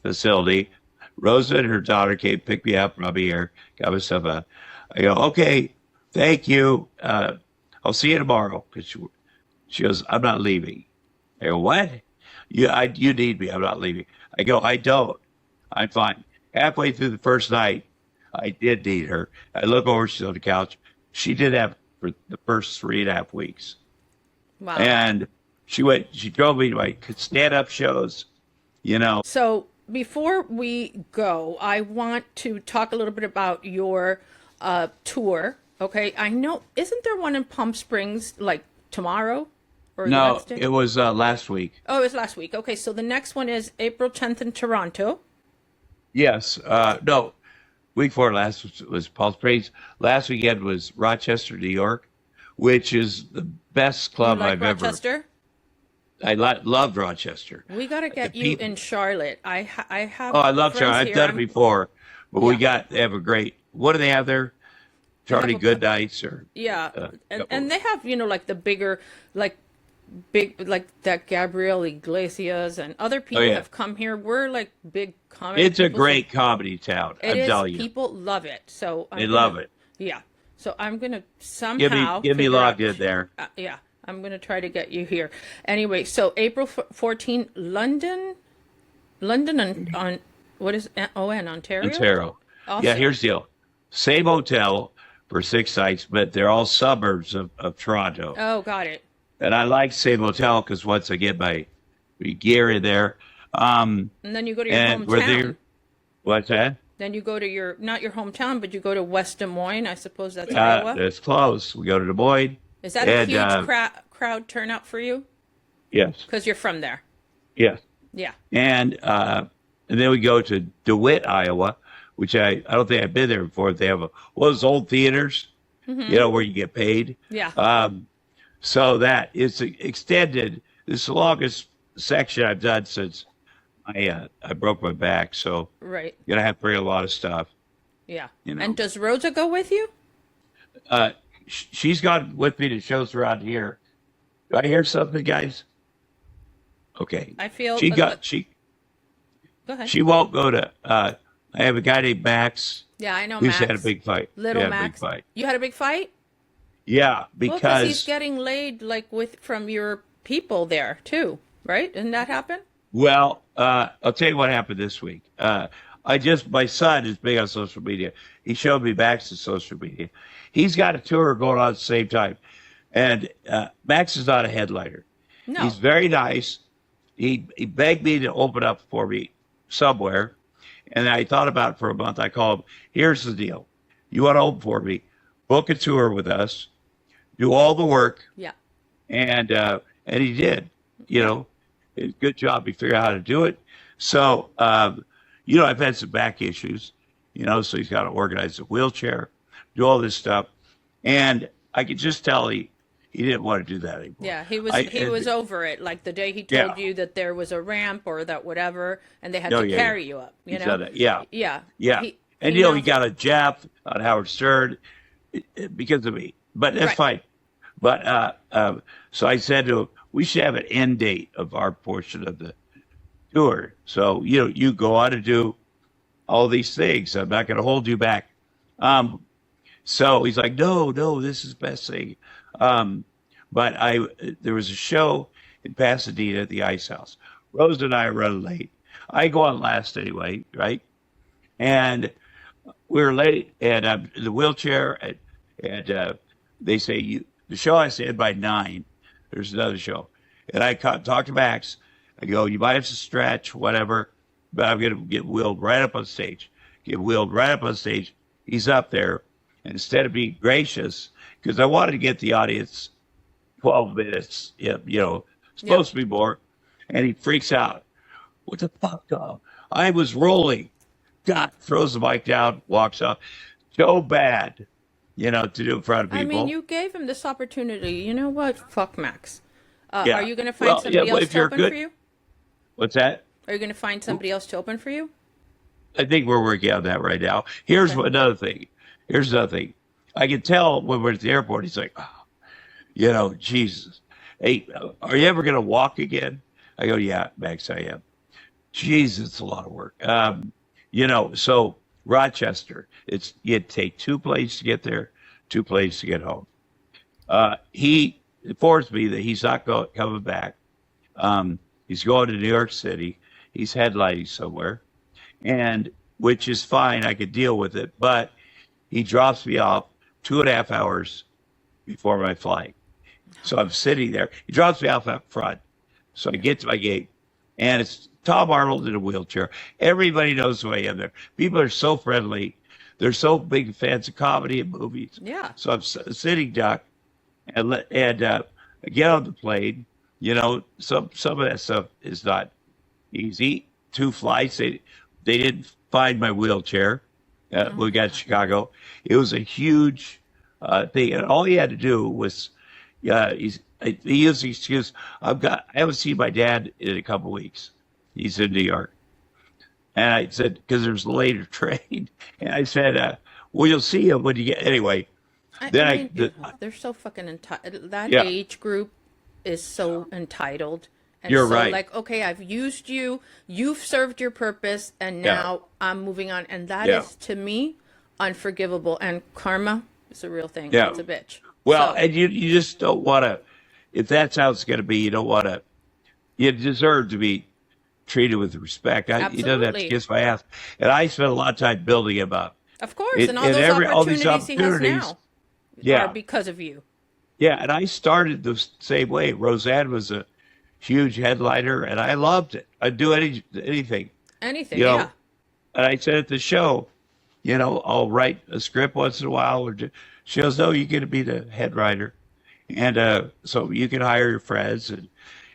facility, Rosa and her daughter came pick me up, brought me here, got myself I go, okay, thank you. I'll see you tomorrow. Because she goes, I'm not leaving. I go, what? You need me. I'm not leaving. I go, I don't. I'm fine. Halfway through the first night, I did need her. I look over, she's on the couch. She did have for the first 3.5 weeks. Wow. And she drove me to my stand-up shows, So before we go, I want to talk a little bit about your tour. Okay, I know, isn't there one in Palm Springs like tomorrow or the No, next day? it was last week. Oh, it was last week. Okay, so the next one is April 10th in Toronto. Yes. No, week before last was Palm Springs. Last weekend was Rochester, New York, which is the best club You like I've Rochester? loved Rochester. We got to get you in Charlotte. I have Oh, I love friends Charlotte. I've here. done it before, but Yeah. they have a great. What do they have there? Charlie a- Good Nights or Yeah, and couple. they have, like the bigger, like that Gabriel Iglesias and other people yeah. have come here. We're like big comedy It's a people, so great comedy town. it I'm is. telling you, People love it. So they love it. Yeah. So I'm gonna somehow Give me figure logged out- in there. Yeah, I'm gonna try to get you here. Anyway, so April 14, London on what is Ontario? Ontario. Awesome. Yeah, here's the deal. Same hotel for 6 nights, but they're all suburbs of Toronto. Oh, got it. And I like same hotel because once I get my gear in there, And then you go to your and we're hometown. there. What's that? Then you go to not your hometown, but you go to West Des Moines. I suppose that's Iowa. It's close. We go to Des Moines. Is that a and, huge crowd turnout for you? Yes, Because you're from there. yes. Yeah. And then we go to DeWitt, Iowa, which I don't think I've been there before. They have those old theaters, where you get paid. Yeah. So that is extended. This is the longest section I've done since I broke my back. So Right. you're gonna have to bring a lot of stuff. Yeah. You know. And does Rosa go with you? She's gone with me to shows around here. Do I hear something, guys? Okay. I feel she go ahead. She won't go to. I have a guy named Max. Yeah, I know who's Max. had a big fight. Little Yeah, Max. big fight. You had a big fight? Yeah, Well, because he's getting laid from your people there too, right? Didn't that happen? Well, I'll tell you what happened this week. My son is big on social media. He showed me Max's social media. He's got a tour going on at the same time. And Max is not a headliner. No. He's very nice. He begged me to open up for me somewhere. And I thought about it for a month. I called him, here's the deal. You want to open for me? Book a tour with us. Do all the work. Yeah. And he did, good job. He figured out how to do it. So, I've had some back issues, so he's got to organize a wheelchair, do all this stuff. And I could just tell he didn't want to do that anymore. Yeah, he was over it. Like the day he told you that there was a ramp or that whatever, and they had to carry you up. You know? Yeah. Yeah. He got a jab on Howard Stern because of me, but that's fine. But so I said to him, we should have an end date of our portion of the tour. So you go on to do all these things. I'm not going to hold you back. So he's like, no, this is the best thing. But there was a show in Pasadena at the Ice House. Rose and I are running late. I go on last anyway, right? And we were late, and I'm in the wheelchair, and they say the show has to end by 9. There's another show. And I talk to Max. I go, you might have to stretch, whatever, but I'm going to get wheeled right up on stage. Get wheeled right up on stage. He's up there. And instead of being gracious, because I wanted to get the audience 12 minutes, supposed to be more. And he freaks out. What the fuck, dog? I was rolling. God, throws the mic down, walks off. So bad, to do in front of people. I mean, you gave him this opportunity. You know what? Fuck Max. Yeah. Are you going to find somebody else to open for you? What's that? Are you going to find somebody else to open for you? I think we're working on that right now. Here's another thing. I can tell when we're at the airport, he's like, Jesus. Hey, are you ever going to walk again? I go, yeah, Max, I am. Jesus, it's a lot of work. So Rochester, you'd take 2 planes to get there, 2 planes to get home. He informs me that he's not coming back. He's going to New York City. He's headlining somewhere, and which is fine. I could deal with it, but he drops me off 2.5 hours before my flight. So I'm sitting there. He drops me off up front. So I get to my gate, and it's Tom Arnold in a wheelchair. Everybody knows who I am there. People are so friendly. They're so big fans of comedy and movies. Yeah. So I'm sitting down and I get on the plane. Some of that stuff is not easy. 2 flights. They didn't find my wheelchair. We got to Chicago. It was a huge thing, and all he had to do was he used the excuse, I haven't seen my dad in a couple weeks. He's in New York. And I said, because there's a later train. And I said, well, you'll see him when you get, anyway. They're so fucking entitled. That age group is so entitled. And you're so, right. Like, okay, I've used you. You've served your purpose. And now I'm moving on. And that is, to me, unforgivable. And karma is a real thing. Yeah. It's a bitch. Well, and you just don't want to, if that's how it's going to be, you don't want to, you deserve to be treated with respect. You don't have to kiss my ass. And I spent a lot of time building him up. Of course, and all these opportunities he has now are because of you. Yeah, and I started the same way. Roseanne was a huge headliner, and I loved it. I'd do anything. Anything, yeah. And I said at the show, I'll write a script once in a while. She goes, no, you're going to be the head writer. And so you can hire your friends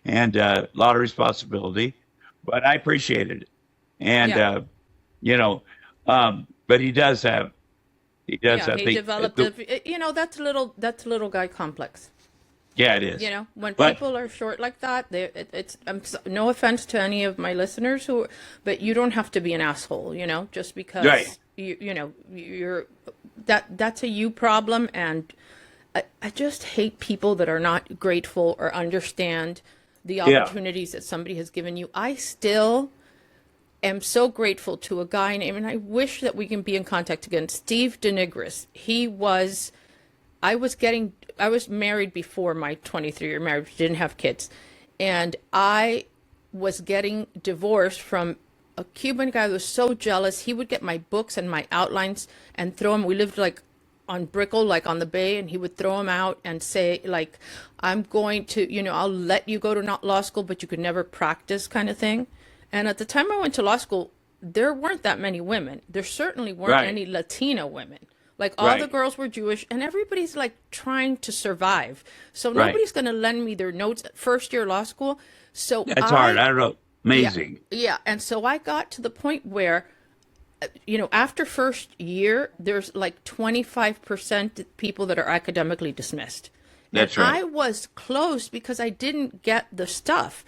and a lot of responsibility. But I appreciated it. And, but he does have, he developed, that's a little guy complex. Yeah, it is. When people are short like that, no offense to any of my listeners but you don't have to be an asshole, just because you're that's a you problem. And I just hate people that are not grateful or understand the opportunities that somebody has given you. I still am so grateful to a guy named, and I wish that we can be in contact again, Steve Denigris. I was married before my 23-year marriage, didn't have kids. And I was getting divorced from a Cuban guy who was so jealous. He would get my books and my outlines and throw them. We lived like on Brickell, like on the bay, and he would throw them out and say, like, I'm going to, I'll let you go to law school, but you could never practice, kind of thing. And at the time I went to law school, there weren't that many women. There certainly weren't any Latina women. Like, all the girls were Jewish, and everybody's like trying to survive. So nobody's going to lend me their notes at first year law school. So it's hard. I don't know. Amazing. Yeah. And so I got to the point where, after first year, there's like 25% people that are academically dismissed. That's right. I was closed because I didn't get the stuff.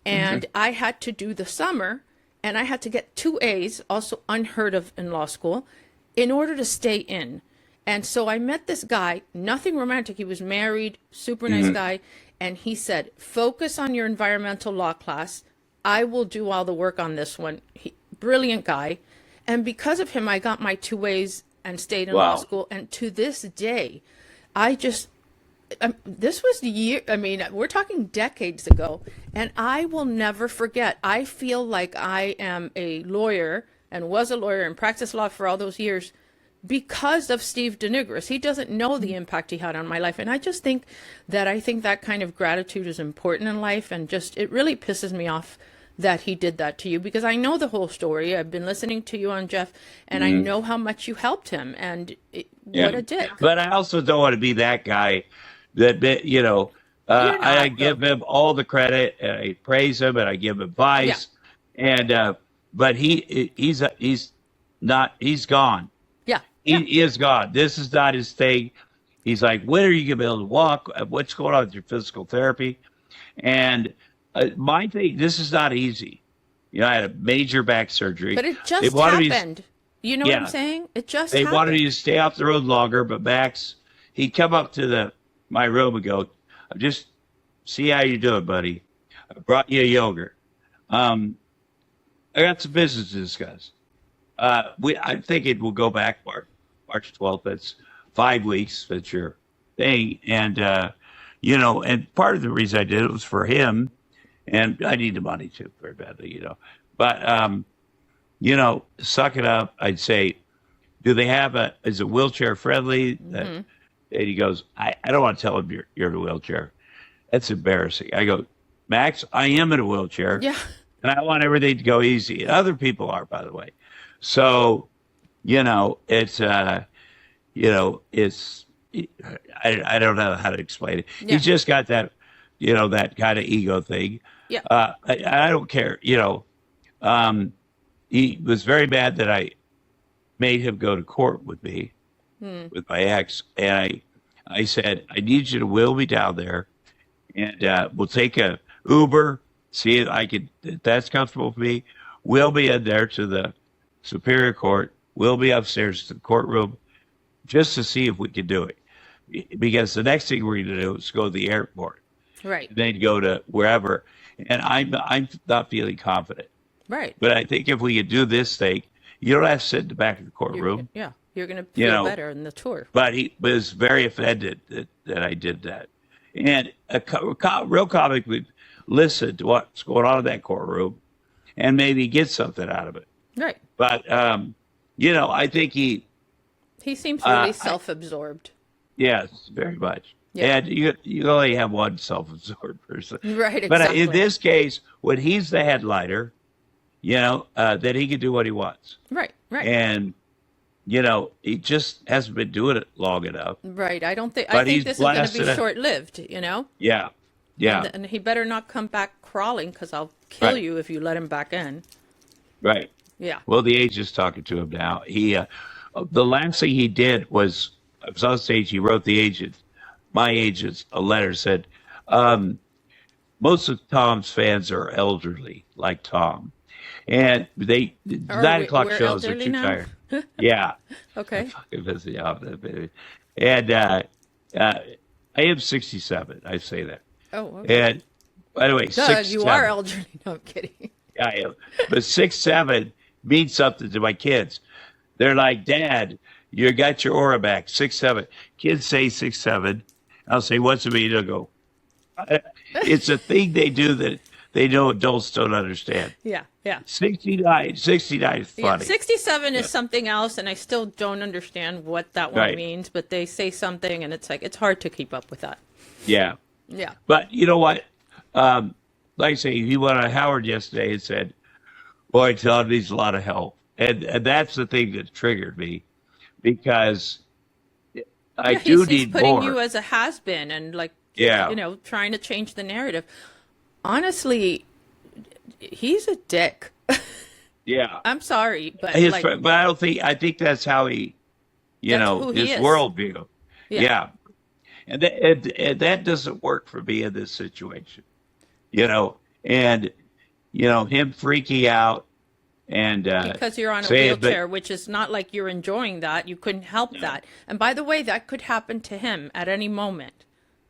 And I had to do the summer, and I had to get 2 A's, also unheard of in law school, in order to stay in. And so I met this guy, nothing romantic. He was married, super nice guy. And he said, focus on your environmental law class. I will do all the work on this one. Brilliant guy. And because of him, I got my 2 A's and stayed in law school. And to this day, this was we're talking decades ago, and I will never forget. I feel like I am a lawyer and was a lawyer and practiced law for all those years because of Steve Denigris. He doesn't know the impact he had on my life. And I just think that kind of gratitude is important in life. And just, it really pisses me off that he did that to you, because I know the whole story. I've been listening to you on Jeff, and I know how much you helped him. And what a dick. But I also don't want to be that guy that, you know, I give him all the credit, and I praise him, and I give advice. And but he's gone. He is gone. This is not his thing. He's like, when are you going to be able to walk? What's going on with your physical therapy? And my thing, this is not easy. You know, I had a major back surgery. But it just happened. You know what I'm saying? It just happened. They wanted me to stay off the road longer, but Max, he'd come up to my room and go, just see how you doing, buddy. I brought you a yogurt. I got some business to discuss. I think it will go back March 12th. That's 5 weeks. That's your thing. And, you know, and part of the reason I did it was for him. And I need the money too, very badly, you know. But, you know, suck it up. I'd say, do they have is it wheelchair friendly? And he goes, I don't want to tell him you're in a wheelchair. That's embarrassing. I go, Max, I am in a wheelchair. Yeah. And I want everything to go easy. And other people are, by the way. So, you know, it's, you know, it's, I don't know how to explain it. Yeah. He's just got that, you know, that kind of ego thing. Yeah. I don't care. You know, he was very mad that I made him go to court with me, with my ex. And I said, I need you to wheel me down there, and we'll take a Uber, see if that's comfortable for me. Wheel me in there to the Superior Court. We'll be upstairs to the courtroom just to see if we can do it. Because the next thing we're going to do is go to the airport. Right. And then go to wherever. And I'm not feeling confident. Right. But I think if we could do this thing, you don't have to sit in the back of the courtroom. You're going to feel better in the tour. But he was very offended that I did that. And a real comic would listen to what's going on in that courtroom and maybe get something out of it. Right. But, you know, I think he seems really self-absorbed. Yes, very much. Yeah. And you only have one self-absorbed person. Right, exactly. But in this case, when he's the headliner, you know, then he can do what he wants. Right, right. And, you know, he just hasn't been doing it long enough. Right. I think this is going to be short-lived, you know? Yeah, yeah. And he better not come back crawling, because I'll kill you if you let him back in. Right. Yeah. Well, the agent's talking to him now. He, the last thing he did was, I was on stage, he wrote my agents, a letter, said, most of Tom's fans are elderly, like Tom. And 9 o'clock shows are too tired. Yeah. Okay. I'm fucking pissing you off, that baby. And I am 67. I say that. Oh, okay. And by the way, Doug, you are elderly. No, I'm kidding. Yeah, I am. But 6'7" means something to my kids. They're like, Dad, you got your aura back. 6'7". Kids say 6'7". I'll say, what's it mean? They'll go, it's a thing they do that they know adults don't understand. Yeah, yeah. 69 is funny. Yeah, 67 is something else, and I still don't understand what that one means, but they say something, and it's like, it's hard to keep up with that. Yeah. Yeah. But you know what? Like I say, he went on Howard yesterday and said, boy, Todd needs a lot of help. And that's the thing that triggered me, because I do need more. He's putting you as a has-been and, like, you know, trying to change the narrative. Honestly, he's a dick. Yeah. I'm sorry, but but I think that's how he, you know, his worldview. Yeah. And that doesn't work for me in this situation, you know, and, you know, him freaking out and, because you're on a wheelchair, which is not like you're enjoying that. You couldn't help that. And by the way, that could happen to him at any moment.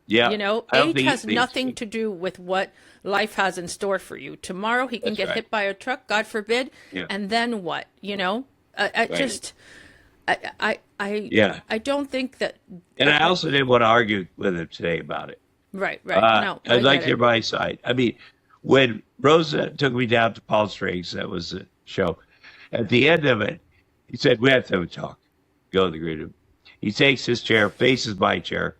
Yeah. You know, age has nothing to do with what life has in store for you. Tomorrow he can get hit by a truck, God forbid. Yeah. And then what? You know, I don't think that. And I also didn't want to argue with him today about it. Right, right. No, I'd like to hear my side. I mean, when Rosa took me down to Palm Springs, that was the show. At the end of it, he said, we have to have a talk. go to the green room. He takes his chair, faces my chair.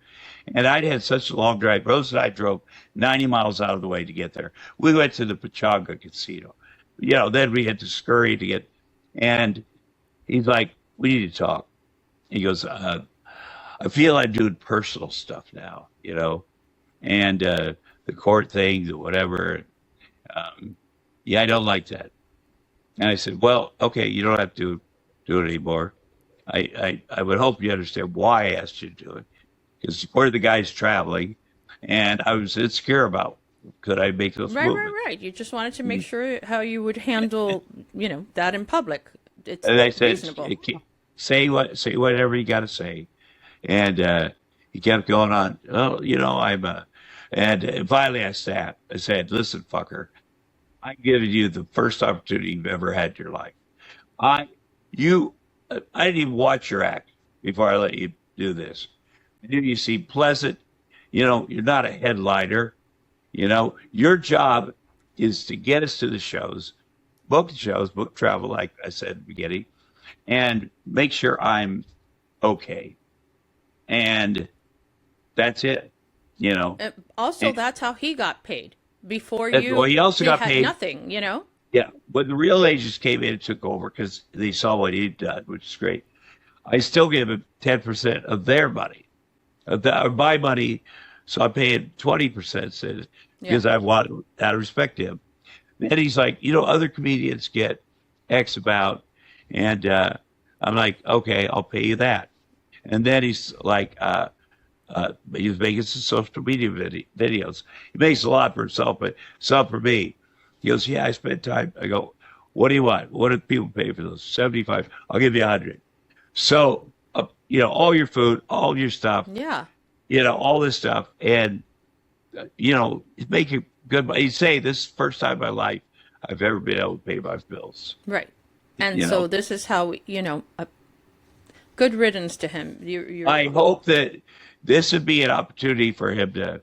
And I'd had such a long drive. Rose and I drove 90 miles out of the way to get there. We went to the Pachanga Casino. Then we had to scurry to get, and he's like, we need to talk. He goes, I feel I'm doing personal stuff now, and the court thing, the whatever. Yeah, I don't like that. And I said, well, okay, you don't have to do it anymore. I would hope you understand why I asked you to do it. Because we're the guys traveling, and I was insecure about could I make those movements. Right. You just wanted to make sure how you would handle, that in public. It's And I said, reasonable. say whatever you got to say. And he kept going on. Oh, and finally I sat. I said, listen, fucker, I'm giving you the first opportunity you've ever had in your life. I didn't even watch your act before I let you do this. You seem pleasant. You're not a headliner. Your job is to get us to the shows, book the shows, book travel, like I said at the beginning, and make sure I'm okay. And that's it, Also, that's how he got paid. Before you, well, he also got had paid nothing, Yeah, but the real agents came in and took over because they saw what he'd done, which is great. I still give him 10% of their money, of my money, so I'm paying 20% because I want out of respect to him. Then he's like, other comedians get X amount, and I'm like, okay, I'll pay you that. And then he's like, he's making some social media videos. He makes a lot for himself, but some for me. He goes, yeah, I spent time. I go, what do you want? What do people pay for those? 75. I'll give you 100. So, all your food, all your stuff. Yeah. All this stuff. And, he's making good money. He'd say, this is the first time in my life I've ever been able to pay my bills. Right. And so this is how, a good riddance to him. I hope that this would be an opportunity for him to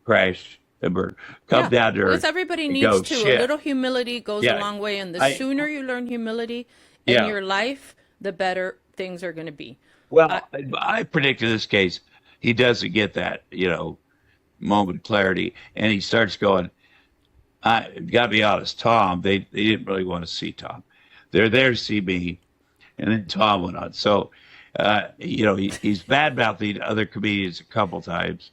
crash and burn, come down to earth. Because everybody needs go, to. shit. A little humility goes a long way. And the sooner you learn humility in your life, the better things are going to be. Well, I predict in this case, he doesn't get that, moment clarity. And he starts going, I got to be honest, Tom, they didn't really want to see Tom. They're there to see me. And then Tom went on. So, he's bad-mouthing other comedians a couple times,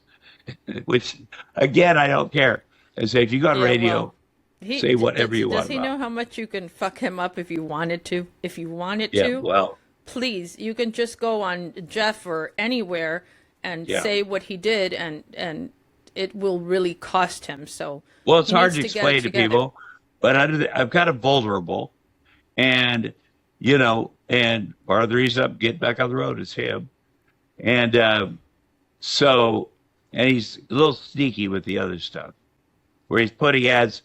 which, again, I don't care. I say, if you go on radio, say whatever you want. Does he know how much you can fuck him up if you wanted to? If you wanted Yeah, to, well, please, you can just go on Jeff or anywhere and say what he did, and it will really cost him. So, well, it's he hard needs to get it explain to together. people, but I'm kind of vulnerable, and and part of the reason I'm getting back on the road is him, and and he's a little sneaky with the other stuff, where he's putting ads.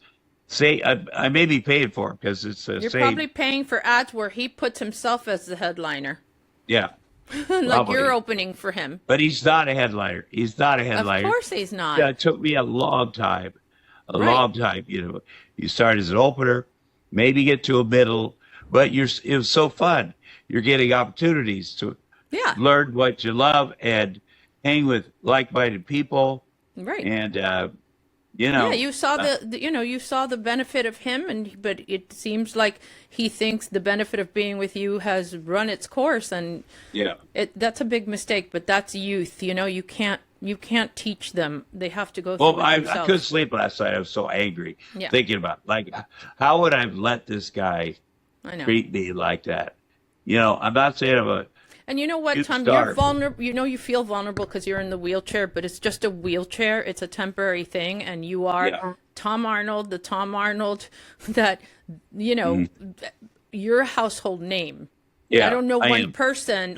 Say, I may be paying for him because it's the You're same. probably paying for ads where he puts himself as the headliner, Yeah, like probably. you're opening for him. But he's not a headliner. He's not a Of headliner. course he's not. Yeah, it took me a long time. Right. Long time. You start as an opener, maybe get to a middle, but it was so fun. You're getting opportunities to learn what you love and hang with like-minded people. Right. And you saw you saw the benefit of him, but it seems like he thinks the benefit of being with you has run its course, and that's a big mistake. But that's youth, you can't teach them. They have to go through it I themselves. couldn't sleep last night. I was so angry thinking about how would I have let this guy I know. treat me like that? I'm not saying I'm a And you know what, You'd Tom? starve. You're vulnerable. You feel vulnerable because you're in the wheelchair, but it's just a wheelchair. It's a temporary thing, and you are Tom Arnold, the Tom Arnold that you're a household name. Yeah, I don't know I one am. person,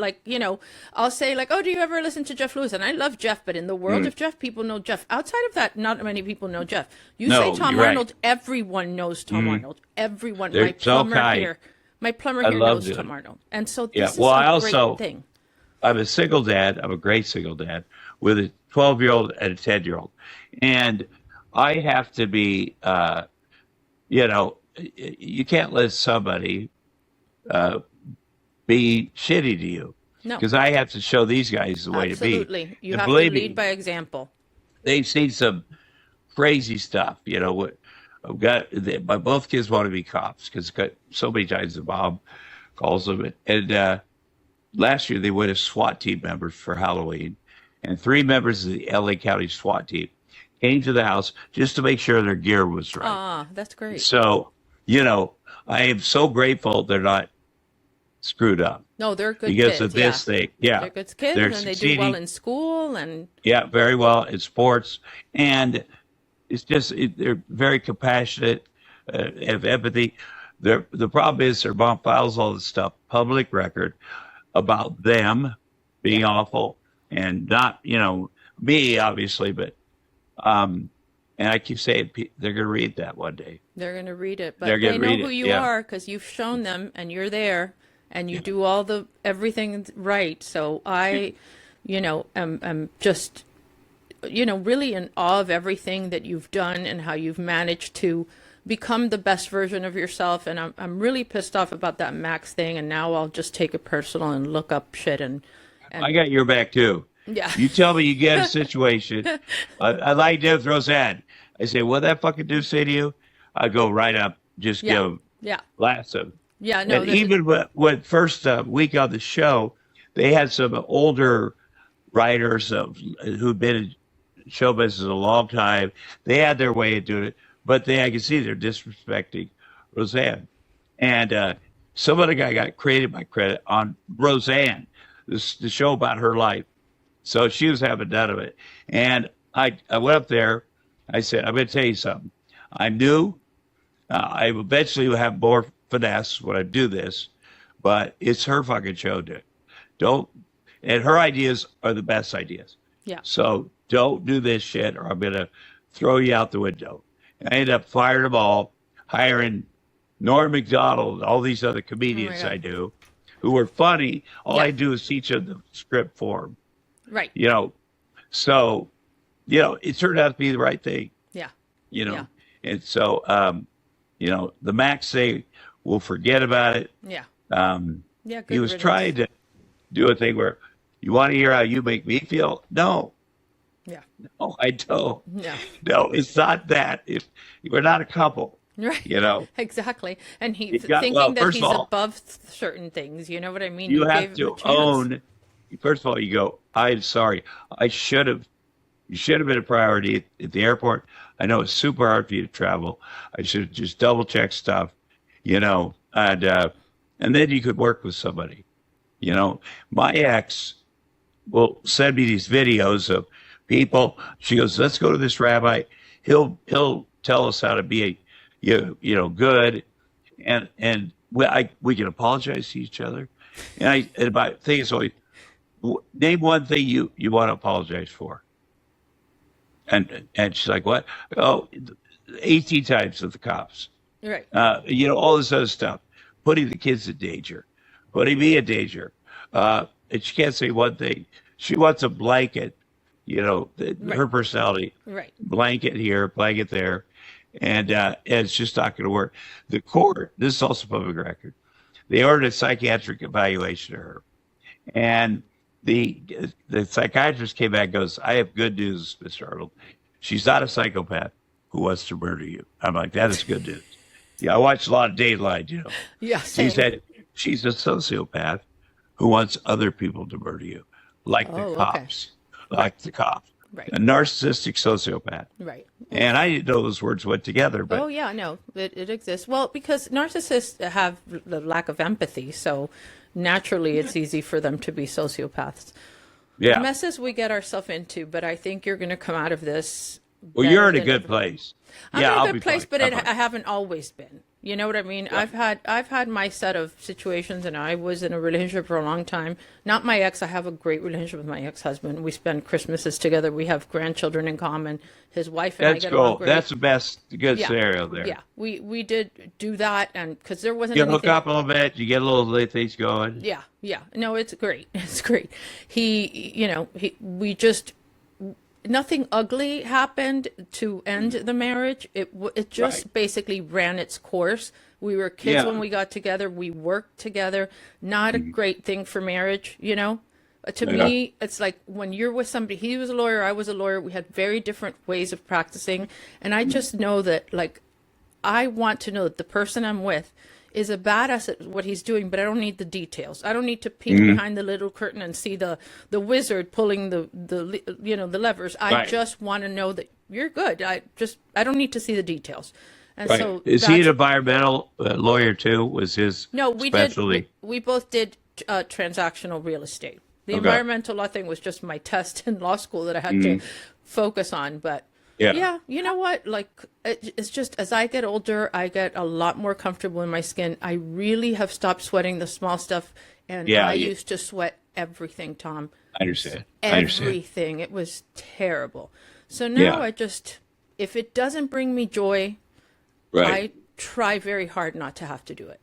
I'll say oh, do you ever listen to Jeff Lewis? And I love Jeff, but in the world of Jeff, people know Jeff. Outside of that, not many people know Jeff. You No, say Tom you're right. Arnold, everyone knows Tom Arnold. Everyone. They're my so plumber kind. here. My plumber I here love knows doing Tom it. Arnold. And so Yeah, this is well, I a also- great thing. I'm a single dad. I'm a great single dad with a 12-year-old and a 10-year-old. And I have to be, you can't let somebody be shitty to you. No. Because I have to show these guys the way to be. Absolutely. You And have to believe lead me, by example. they've seen some crazy stuff. You know, my both kids want to be cops because so many times the mom calls them. And last year they went as SWAT team members for Halloween, and 3 members of the LA County SWAT team came to the house just to make sure their gear was right. Ah, that's great. So, you know, I am so grateful they're not screwed up No, they're good because kids. of this thing. Yeah, They're good kids, they're and they do well succeeding. in school, and Yeah, very well in sports, and it's just they're very compassionate, have empathy. The problem is their mom files all this stuff, public record, about them being awful and not, you know, me obviously, but and I keep saying they're going to read that one day. they're going to read it. But They're they gonna know read who it, you yeah. are because you've shown them, and you're there, and you do all the everything right. So I, you know, am just, you know, really in awe of everything that you've done and how you've managed to become the best version of yourself. And I'm really pissed off about that Max thing. And now I'll just take it personal and look up shit and I got your back too. yeah. You tell me you get a situation. I like to with Roseanne. I say, what that fucking dude say to you? I go right up, just Yeah. give him, Yeah. blast him. Yeah. No, And even when first week on the show, they had some older writers who'd been in show business a long time. They had their way of doing it, but I can see they're disrespecting Roseanne. And some other guy got created by credit on Roseanne, the show about her life. So she was having none of it. And I went up there. I said, I'm going to tell you something. I'm new. I eventually will have more finesse when I do this, but it's her fucking show, dude. And her ideas are the best ideas. yeah. So don't do this shit or I'm going to throw you out the window. And I ended up firing them all, hiring Norm Macdonald, all these other comedians God. I knew who were funny. All Yeah. I do is teach them the script form, Right. you know. So, you know, it turned out to be the right thing, Yeah. you know. Yeah. And so, you know, the Max thing, we'll forget about it. Yeah. Yeah. Good He was riddance. trying to do a thing where you want to hear how you make me feel? No, Yeah. no, I don't. Yeah. No, it's not that. We're not a couple, Right. you know. Exactly. And You got- thinking well, that first he's of all, above certain things. You know what I mean? you gave have him a to chance. own. First of all, you go, I'm sorry. You should have been a priority at the airport. I know it's super hard for you to travel. I should have just double checked stuff, you know, and then you could work with somebody. You know, my ex will send me these videos of people. She goes, let's go to this rabbi. He'll tell us how to be, you know, good. And we can apologize to each other. And my thing is always, name one thing you want to apologize for. And she's like, what? Oh, 18 times with the cops. Right. You know, all this other stuff. Putting the kids in danger. Putting me in danger. And she can't say one thing. She wants a blanket, you know, her personality. Right. Blanket here, blanket there. And it's just not going to work. The court, this is also public record, they ordered a psychiatric evaluation of her. And the psychiatrist came back and goes, I have good news, Mr. Arnold. She's not a psychopath who wants to murder you. I'm like, that is good news. Yeah, I watched a lot of Dateline, you know. Yeah. She said she's a sociopath who wants other people to murder you, like the Oh, okay. cops. Like the cops. Right. A narcissistic sociopath. Right. And I didn't know those words went together, but Oh yeah, no, it exists. Well, because narcissists have the lack of empathy, so naturally it's easy for them to be sociopaths. The yeah. messes we get ourselves into, but I think you're going to come out of this. Well, better you're in a than good ever. place. I'm yeah, in I'll a be good place, fine. but I'm fine. I haven't always been. You know what I mean? I've had my set of situations, and I was in a relationship for a long time. Not my ex. I have a great relationship with my ex-husband. We spend Christmases together. We have grandchildren in common. His wife and I That's get along cool. great. That's the best, good Yeah. scenario there. Yeah, we did do that, and because there wasn't You hook anything. up a little bit, you get a little things going. Yeah, yeah. No, it's great. It's great. We just nothing ugly happened to end the marriage. It just Right. basically ran its course. We were kids when Yeah. we got together. We worked together. Not a Mhm. great thing for marriage, you know? To Yeah. me, it's like when you're with somebody, he was a lawyer, I was a lawyer. We had very different ways of practicing. And I just know that, like, I want to know that the person I'm with is a badass at what he's doing, but I don't need the details. I don't need to peek Mhm. behind the little curtain and see the wizard pulling the levers. I Right. just want to know that you're good. I don't need to see the details. And Right. so Is he an that's environmental lawyer too? Was his no, we did specialty? we both did transactional real estate. The Okay. environmental law thing was just my test in law school that I had to Mhm. focus on, but Yeah. yeah, you know what? Like, it's just as I get older, I get a lot more comfortable in my skin. I really have stopped sweating the small stuff, and Yeah. I Yeah. used to sweat everything, Tom. I understand. I understand. Everything. It was terrible. So Yeah. now if it doesn't bring me joy, Right. I try very hard not to have to do it.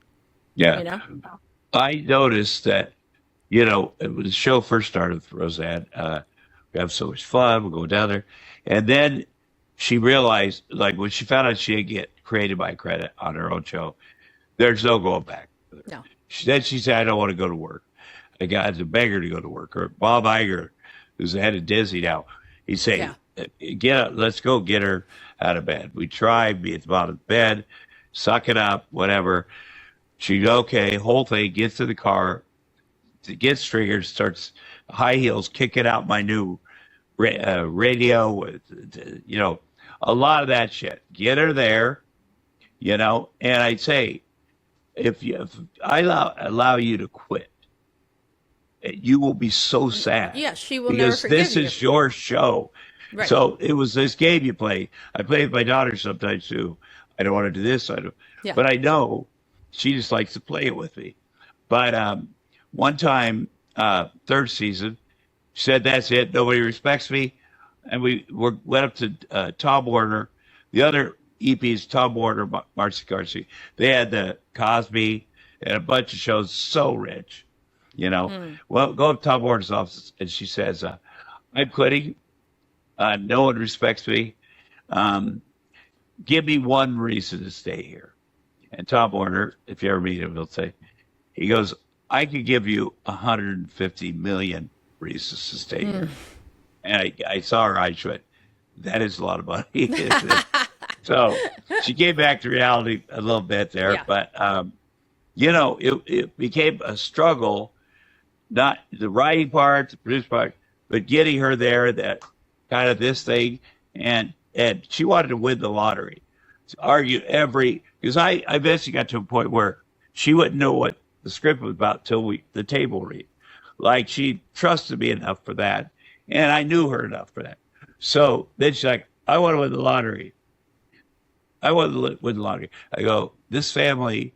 Yeah. You know? I noticed that, when the show first started with Roseanne, we have so much fun. We'll go down there. And then she realized, like, when she found out she didn't get created by credit on her own show, there's no going back. No. Then she said, I don't want to go to work. I got to beg her to go to work. Or Bob Iger, who's the head of Disney now, he said, let's go get her out of bed. We tried, be at the bottom of the bed, suck it up, whatever. She, okay, whole thing, gets to the car, gets triggered, starts high heels, kicking out my new radio, a lot of that shit. Get her there, and I'd say, if I allow you to quit, you will be so sad. Yeah, she will never because forgive this you. is your show. Right. So it was this game you play. I play with my daughter sometimes too. I don't want to do this. Yeah. But I know she just likes to play it with me. But one time, third season, she said, that's it. Nobody respects me. And we went up to Tom Warner. The other EPs, Tom Warner, Marcy Garcia, they had the Cosby and a bunch of shows, so rich, Well, go up to Tom Warner's office, and she says, I'm quitting. No one respects me. Give me one reason to stay here. And Tom Warner, if you ever meet him, he'll say, he goes, I could give you 150 million reasons to stay here. And I saw her eyes, she went, that is a lot of money. Isn't it? So she came back to reality a little bit there. Yeah. But, it became a struggle, not the writing part, the produce part, but getting her there, that kind of this thing. And she wanted to win the lottery. To argue because I eventually got to a point where she wouldn't know what the script was about till the table read. Like, she trusted me enough for that. And I knew her enough for that. So then she's like, I want to win the lottery. I want to win the lottery. I go, this family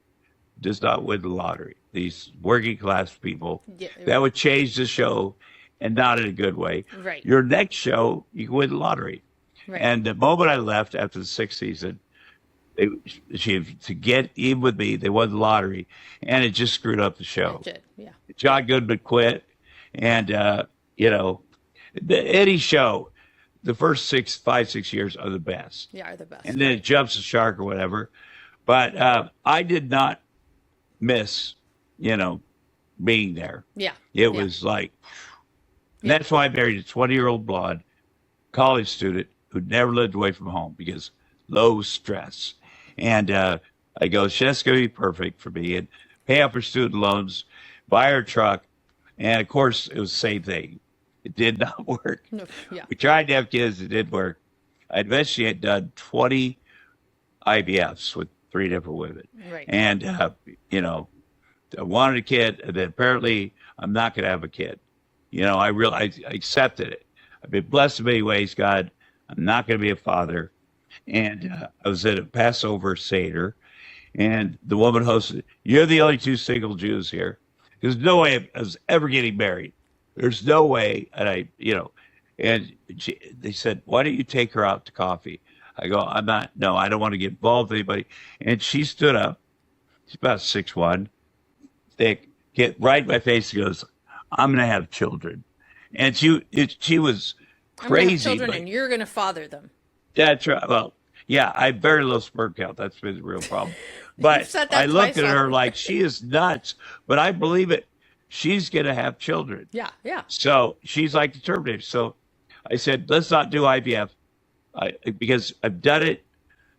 does not win the lottery. These working class people, Yeah, that would change the show, and not in a good way. Right. Your next show, you can win the lottery. Right. And the moment I left after the sixth season, to get even with me, they won the lottery, and it just screwed up the show. It did. Yeah. John Goodman quit, and any show, the first 5-6 years are the best, Yeah, are the best. and then it jumps the shark or whatever. But I did not miss, being there. Yeah. It was like, and that's why I married a 20-year-old blonde college student who never lived away from home because low stress. And I go, that's going to be perfect for me. And pay off her student loans, buy her a truck. And of course, it was the same thing. It did not work. No, yeah. We tried to have kids. It didn't work. I eventually had done 20 IVFs with 3 different women. Right. And, I wanted a kid. And then apparently I'm not going to have a kid. I accepted it. I've been blessed in many ways, God. I'm not going to be a father. And I was at a Passover Seder, and the woman hosted, you're the only 2 single Jews here. There's no way I was ever getting married. There's no way. And they said, why don't you take her out to coffee? I go, I don't want to get involved with anybody. And she stood up. She's about 6'1", thick, get right in my face and goes, I'm going to have children. And she was I'm going to have crazy. children But and you're going to father them. that's right. Well, yeah, I have very low sperm count. That's been the real problem. You've But said I that looked twice at her already. like she is nuts, but I believe it. She's going to have children. Yeah, yeah. So she's like the Terminator. So I said, let's not do IVF because I've done it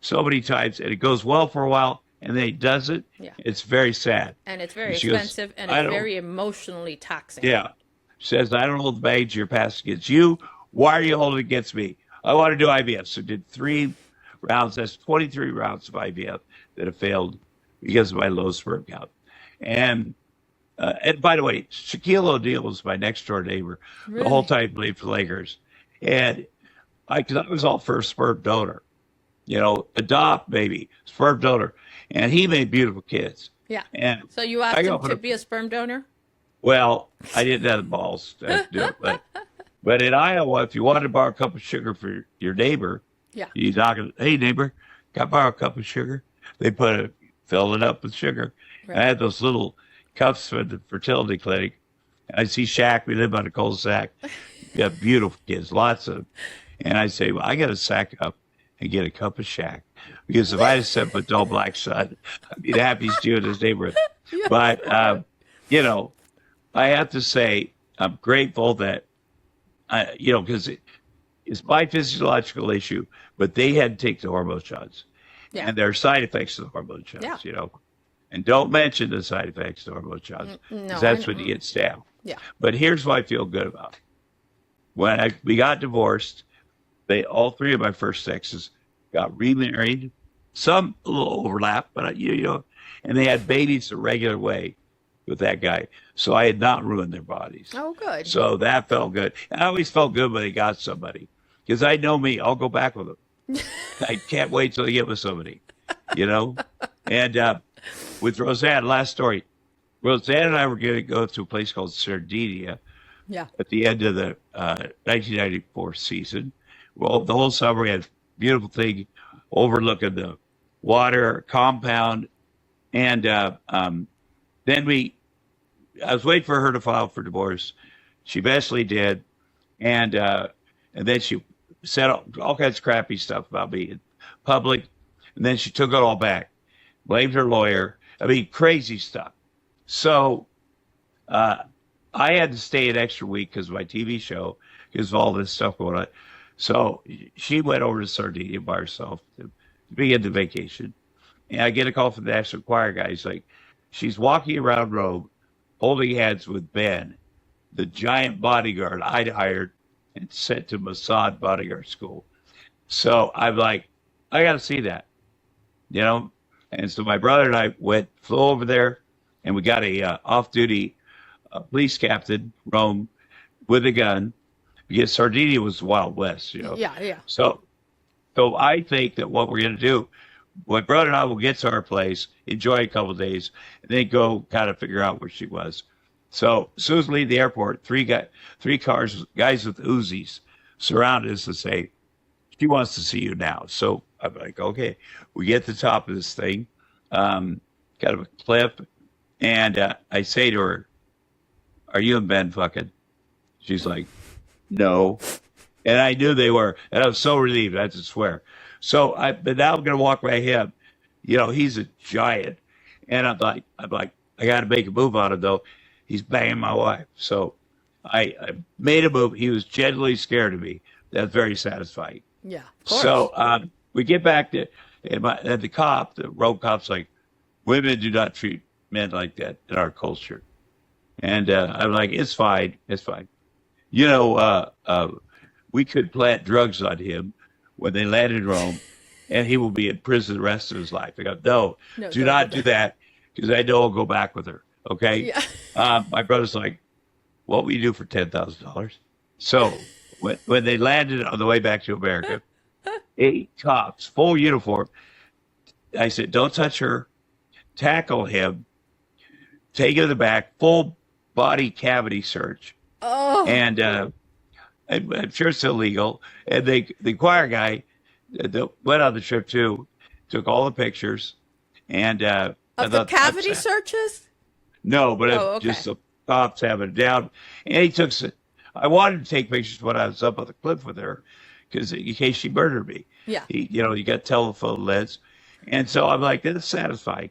so many times and it goes well for a while and then it doesn't. Yeah. It's very sad. And it's very She goes, expensive and "I it's don't-" very emotionally taxing. Yeah. Says, I don't hold the baggage you're passing against you. Why are you holding it against me? I want to do IVF. So did 3 rounds. That's 23 rounds of IVF that have failed because of my low sperm count. And by the way, Shaquille O'Neal was my next door neighbor the whole time he played for the Lakers. And because I was all for sperm donor, adopt baby, sperm donor. And he made beautiful kids. Yeah. And So you asked him to be a sperm donor? well, I didn't have the balls to do it. But in Iowa, if you wanted to borrow a cup of sugar for your neighbor, Yeah. you knock it, hey, neighbor, can I borrow a cup of sugar? They fill it up with sugar. Right. I had those little cups for the fertility clinic. I see Shaq. We live on a cul-de-sac. We got beautiful kids, lots of them. And I say, well, I got to sack up and get a cup of Shaq. Because if I had a 7-foot-tall black son, I'd be the happiest Jew in this neighborhood. But, I have to say, I'm grateful that, because it's my physiological issue, but they had to take the hormone shots. Yeah. And there are side effects of the hormone shots, And don't mention the side effects of the hormone shots. No, Because that's when you get stabbed. Yeah. But here's what I feel good about. When we got divorced, all 3 of my first exes got remarried. Some a little overlap, but and they had babies the regular way with that guy. So I had not ruined their bodies. Oh, good. So that felt good. I always felt good when they got somebody because I know me. I'll go back with them. I can't wait till they get with somebody, And with Roseanne, last story, Roseanne and I were going to go to a place called Sardinia Yeah. at the end of the 1994 season. Well, the whole summer we had a beautiful thing overlooking the water compound. And then I was waiting for her to file for divorce. She eventually did. And then she said all kinds of crappy stuff about me in public. And then she took it all back, blamed her lawyer. I mean, crazy stuff. So I had to stay an extra week because of my TV show, because of all this stuff going on. So she went over to Sardinia by herself to begin the vacation. And I get a call from the National Choir guy. He's like, she's walking around Rome, holding hands with Ben, the giant bodyguard I'd hired and sent to Mossad bodyguard school. So I'm like, I got to see that, And so my brother and I flew over there, and we got a off-duty police captain, Rome, with a gun, because Sardinia was the Wild West, Yeah, yeah. So I think that what we're going to do, my brother and I will get to our place, enjoy a couple of days, and then go kind of figure out where she was. So as soon as we leave the airport, 3 cars, guys with Uzis, surrounded us and say, she wants to see you now. So I'm like, okay. We get to the top of this thing, kind of a cliff, and I say to her, are you and Ben fucking? She's like, no. And I knew they were, and I was so relieved, I had to swear. So but now I'm going to walk by him. He's a giant. And I'm like, I got to make a move on him, though. He's banging my wife. So I made a move. He was genuinely scared of me. That's very satisfying. Yeah, of course. So we get back to, and the road cop's like, women do not treat men like that in our culture. And I'm like, it's fine. It's fine. We could plant drugs on him when they land in Rome, and he will be in prison the rest of his life. I go, no, do not do that, because I know I'll go back with her. Okay. Yeah. My brother's like, what will you do for $10,000? So when they landed on the way back to America, 8 cops, full uniform. I said, don't touch her. Tackle him. Take him to the back. Full body cavity search. Oh. And I'm sure it's illegal. And the choir guy that went on the trip too, took all the pictures. And of the cavity searches? No, but okay. just the cops having it down. And he took I wanted to take pictures when I was up on the cliff with her, because in case she murdered me. Yeah. You got telephone lids, and so I'm like, that's satisfying.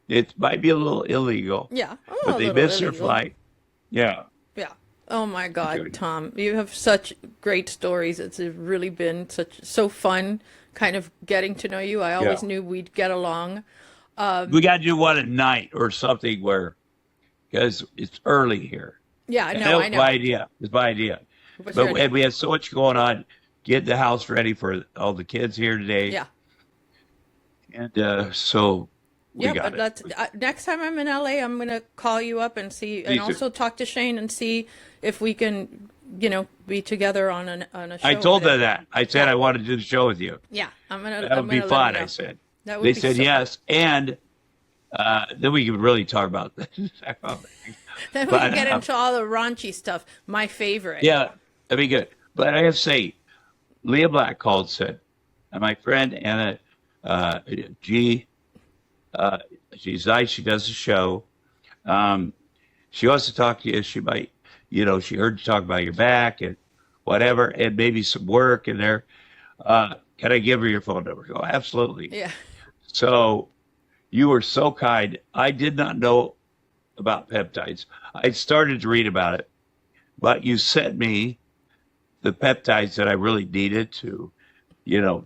It might be a little illegal, Yeah. but A they little missed their illegal. flight. Yeah. Yeah. Oh my God, Okay. Tom, you have such great stories. It's really been so fun kind of getting to know you. I always Yeah. knew we'd get along. We got to do one at night or something because it's early here. Yeah, And no, that I was know. my idea. It was my idea. What's your But idea? and we had so much going on, getting the house ready for all the kids here today. Yeah. And so we Yeah, got but it. let's next time I'm in LA, I'm gonna call you up and see, and Me too. also talk to Shane and see if we can, be together on a show. I told with them it. that. I said Yeah. I wanted to do the show with you. Yeah, That I'm would be gonna let fun, him I know. said. That would They be said so yes. And then we could really talk about this. Then we But, can get into all the raunchy stuff. My favorite. yeah, that'd be good. But I have to say, Leah Black called, said, and my friend Anna G, she's nice. She does the show. She wants to talk to you. She might, she heard you talk about your back and whatever, and maybe some work in there. Can I give her your phone number? Oh, absolutely. Yeah. So you were so kind. I did not know about peptides. I started to read about it, but you sent me the peptides that I really needed to to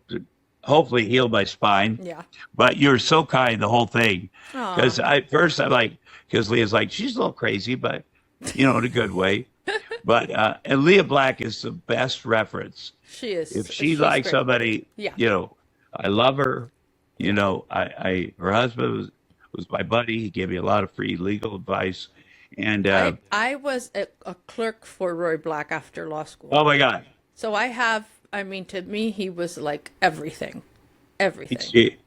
hopefully heal my spine. Yeah. But you're so kind, the whole thing. Because Aw. first I'm like, because Leah's like, she's a little crazy, but in a good way. But and Leah Black is the best reference. She is. If she she's likes great. somebody, Yeah. I love her. Her husband was my buddy. He gave me a lot of free legal advice. And I was a clerk for Roy Black after law school. oh my God, So to me, he was like everything. Everything.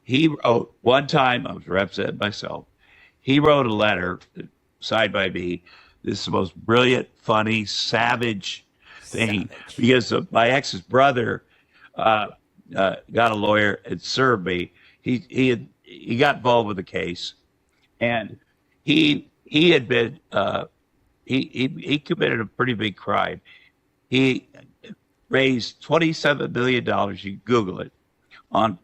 he wrote one time. I was representing myself. He wrote a letter signed by me. This is the most brilliant, funny, savage thing Savage. because my ex's brother got a lawyer and served me. He got involved with the case, and he had been he committed a pretty big crime. He raised $27 million. You Google it on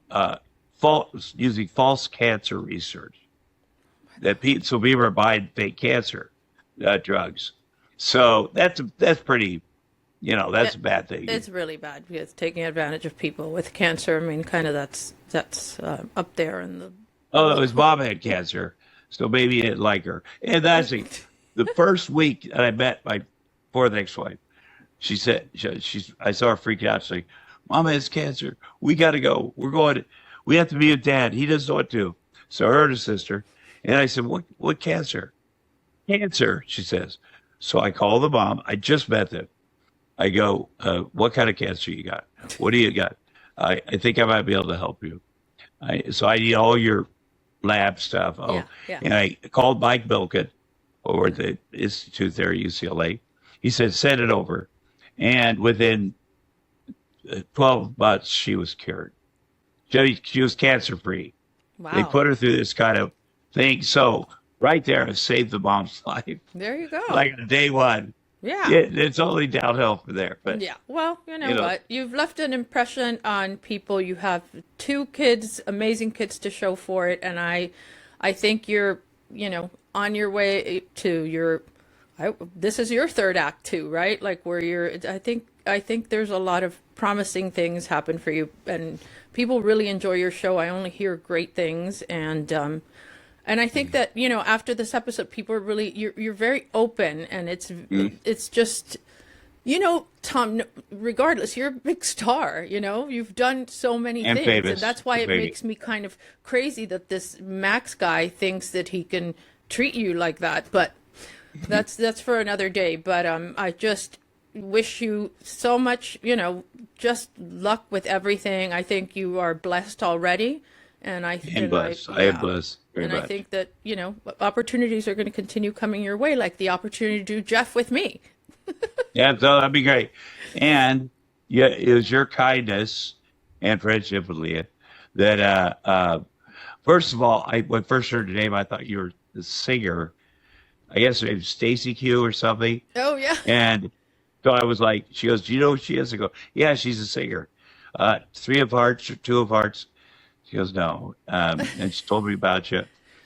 using false cancer research. So people are buying fake cancer drugs. So that's pretty. That's a bad thing. It's really bad because taking advantage of people with cancer. I mean, kind of that's up there in the. Oh, his mom had cancer, so maybe he didn't like her. And that's the first week that I met my fourth ex-wife. She said, I saw her freak out. She's like, Mom has cancer. We got to go. We have to be with Dad. He doesn't know what to do. So her and her sister. And I said, what cancer? Cancer, she says. So I call the mom. I just met them. I go, what kind of cancer you got? What do you got? I think I might be able to help you. So I need all your lab stuff. Oh, Yeah. And I called Mike Bilkett over at the Institute there at UCLA. He said, send it over. And within 12 months, she was cured. She was cancer-free. Wow. They put her through this kind of thing. So right there, I saved the mom's life. There you go. Like on day one. Yeah. It's only downhill from there. But Yeah. Well, you know You know. what? You've left an impression on people. You have 2 kids, amazing kids to show for it, and I think you're, on your way to this is your third act too, right? Like where I think there's a lot of promising things happen for you, and people really enjoy your show. I only hear great things, and I think that, after this episode, people are really, you're very open, and it's just, Tom, regardless, you're a big star, you've done so many And things. famous. And that's why it Baby. makes me kind of crazy that this Max guy thinks that he can treat you like that. But that's for another day. But I just wish you so much, just luck with everything. I think you are blessed already. And I am blessed. I am blessed very And much. I think that, opportunities are going to continue coming your way, like the opportunity to do Jeff with me. Yeah, so that'd be great. And yeah, it was your kindness and friendship with Leah that, first of all, when I first heard your name, I thought you were the singer. I guess her name's Stacy Q or something. Oh, yeah. And so I was like, she goes, do you know who she is? I go, yeah, she's a singer. 3 of Hearts or 2 of Hearts. She goes, no. And she told me about you.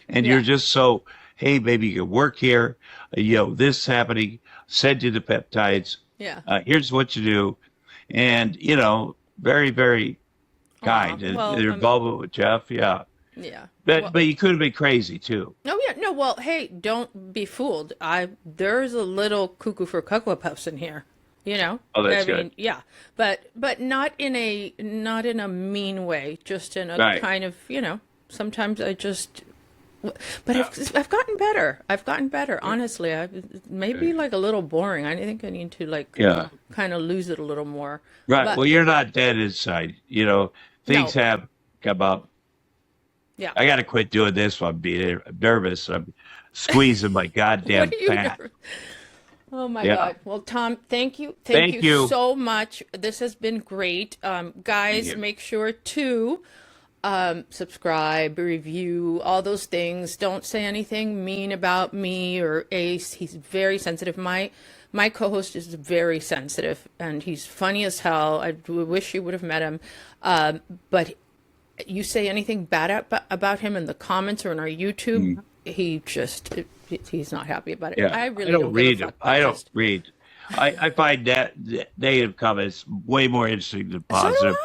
And Yeah. you're just so, hey, baby, you can work here. This happening. Send you the peptides. Yeah. Here's what you do. And, very, very kind. And well, their involvement with Jeff, yeah. Yeah. But you could have been crazy, too. Oh, yeah. No, well, hey, don't be fooled. There's a little cuckoo for Cocoa Puffs in here. Oh, that's I mean, good. yeah, but not in a mean way, just in a Right. kind of, sometimes I just, but I've gotten better. I've gotten better, honestly. Maybe like a little boring. I think I need to Yeah. kind of lose it a little more. Right. But, Well, you're not dead inside. Things No. have come up. yeah. I got to quit doing this when I'm being nervous. I'm squeezing my goddamn What are you fat. nervous? Oh my Yeah. God. Well, Tom, thank you. Thank you. so much. This has been great. Guys, you. make sure to subscribe, review, all those things. Don't say anything mean about me or Ace. He's very sensitive. My co-host is very sensitive and he's funny as hell. I wish you would have met him. But you say anything bad about him in the comments or in our YouTube, he's not happy about it. Yeah. I really don't don't read give a them. fuck. I don't read. I find that negative comments way more interesting than positive.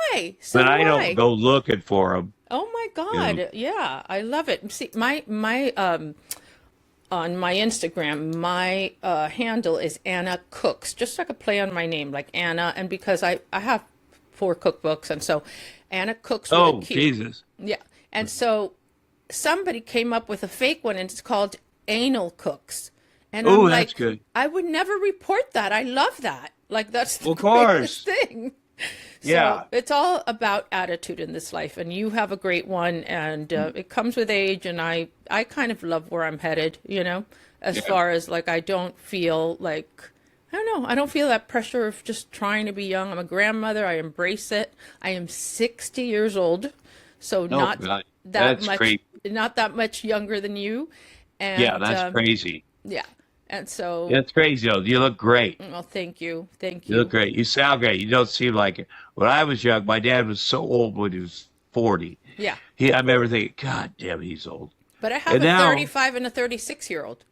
So but do I don't I. go looking for them. Oh my God. Yeah, I love it. See, my on my Instagram, my handle is Ana Cooks, just like a play on my name, like Anna, and because I have 4 cookbooks, and so Ana Cooks with Oh, a Q. Jesus. Yeah. And so somebody came up with a fake one and it's called Anal Cooks. And Ooh, I'm that's like, good. I would never report that. I love that. Like that's the Of course. greatest thing. Yeah. So it's all about attitude in this life, and you have a great one, and it comes with age, and I kind of love where I'm headed, as far as like I don't feel like, I don't know, I don't feel that pressure of just trying to be young. I'm a grandmother. I embrace it. I am 60 years old, so not God. that That's much, great. not that much younger than you. And Yeah, that's crazy. yeah. And so, That's crazy, though. You look great. well, thank you. Thank You look great. You sound great. You don't seem like it. When I was young, my dad was so old when he was 40. Yeah. I remember thinking, God damn, he's old. But I have And a now- 35 and a 36-year-old.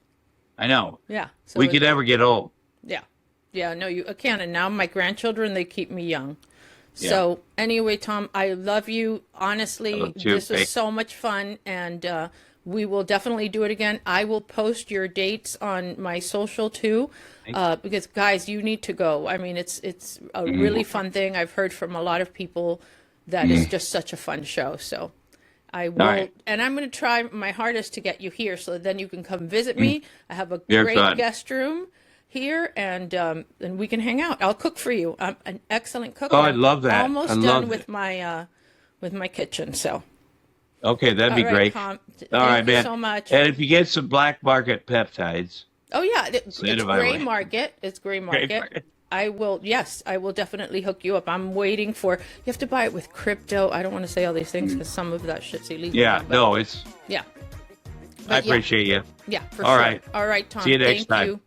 I know. Yeah. So We could never get old. Yeah. Yeah, no, you can't. And now my grandchildren, they keep me young. So anyway, Tom, I love you. Honestly, love you. this was so much fun, and we will definitely do it again. I will post your dates on my social too, because guys, you need to go. I mean, it's a really fun thing. I've heard from a lot of people that it's just such a fun show. So I will, right. and I'm going to try my hardest to get you here, so then you can come visit me. I have a You're great fun. guest room here, and we can hang out. I'll cook for you. I'm an excellent cook. Oh, I love that. Almost I done love with it. my kitchen. So Okay, that'd be all right, great. Tom, All right, thank you man. so much. And if you get some black market peptides, Oh yeah, it's Send it my gray way. market. It's gray market. market. I will. Yes, I will definitely hook you up. I'm waiting for. You have to buy it with crypto. I don't want to say all these things because some of that shit's illegal. yeah, but no, it's. Yeah. I But yeah. appreciate you. Yeah, for All sure. right. All right, Tom. See you next Thank time. you.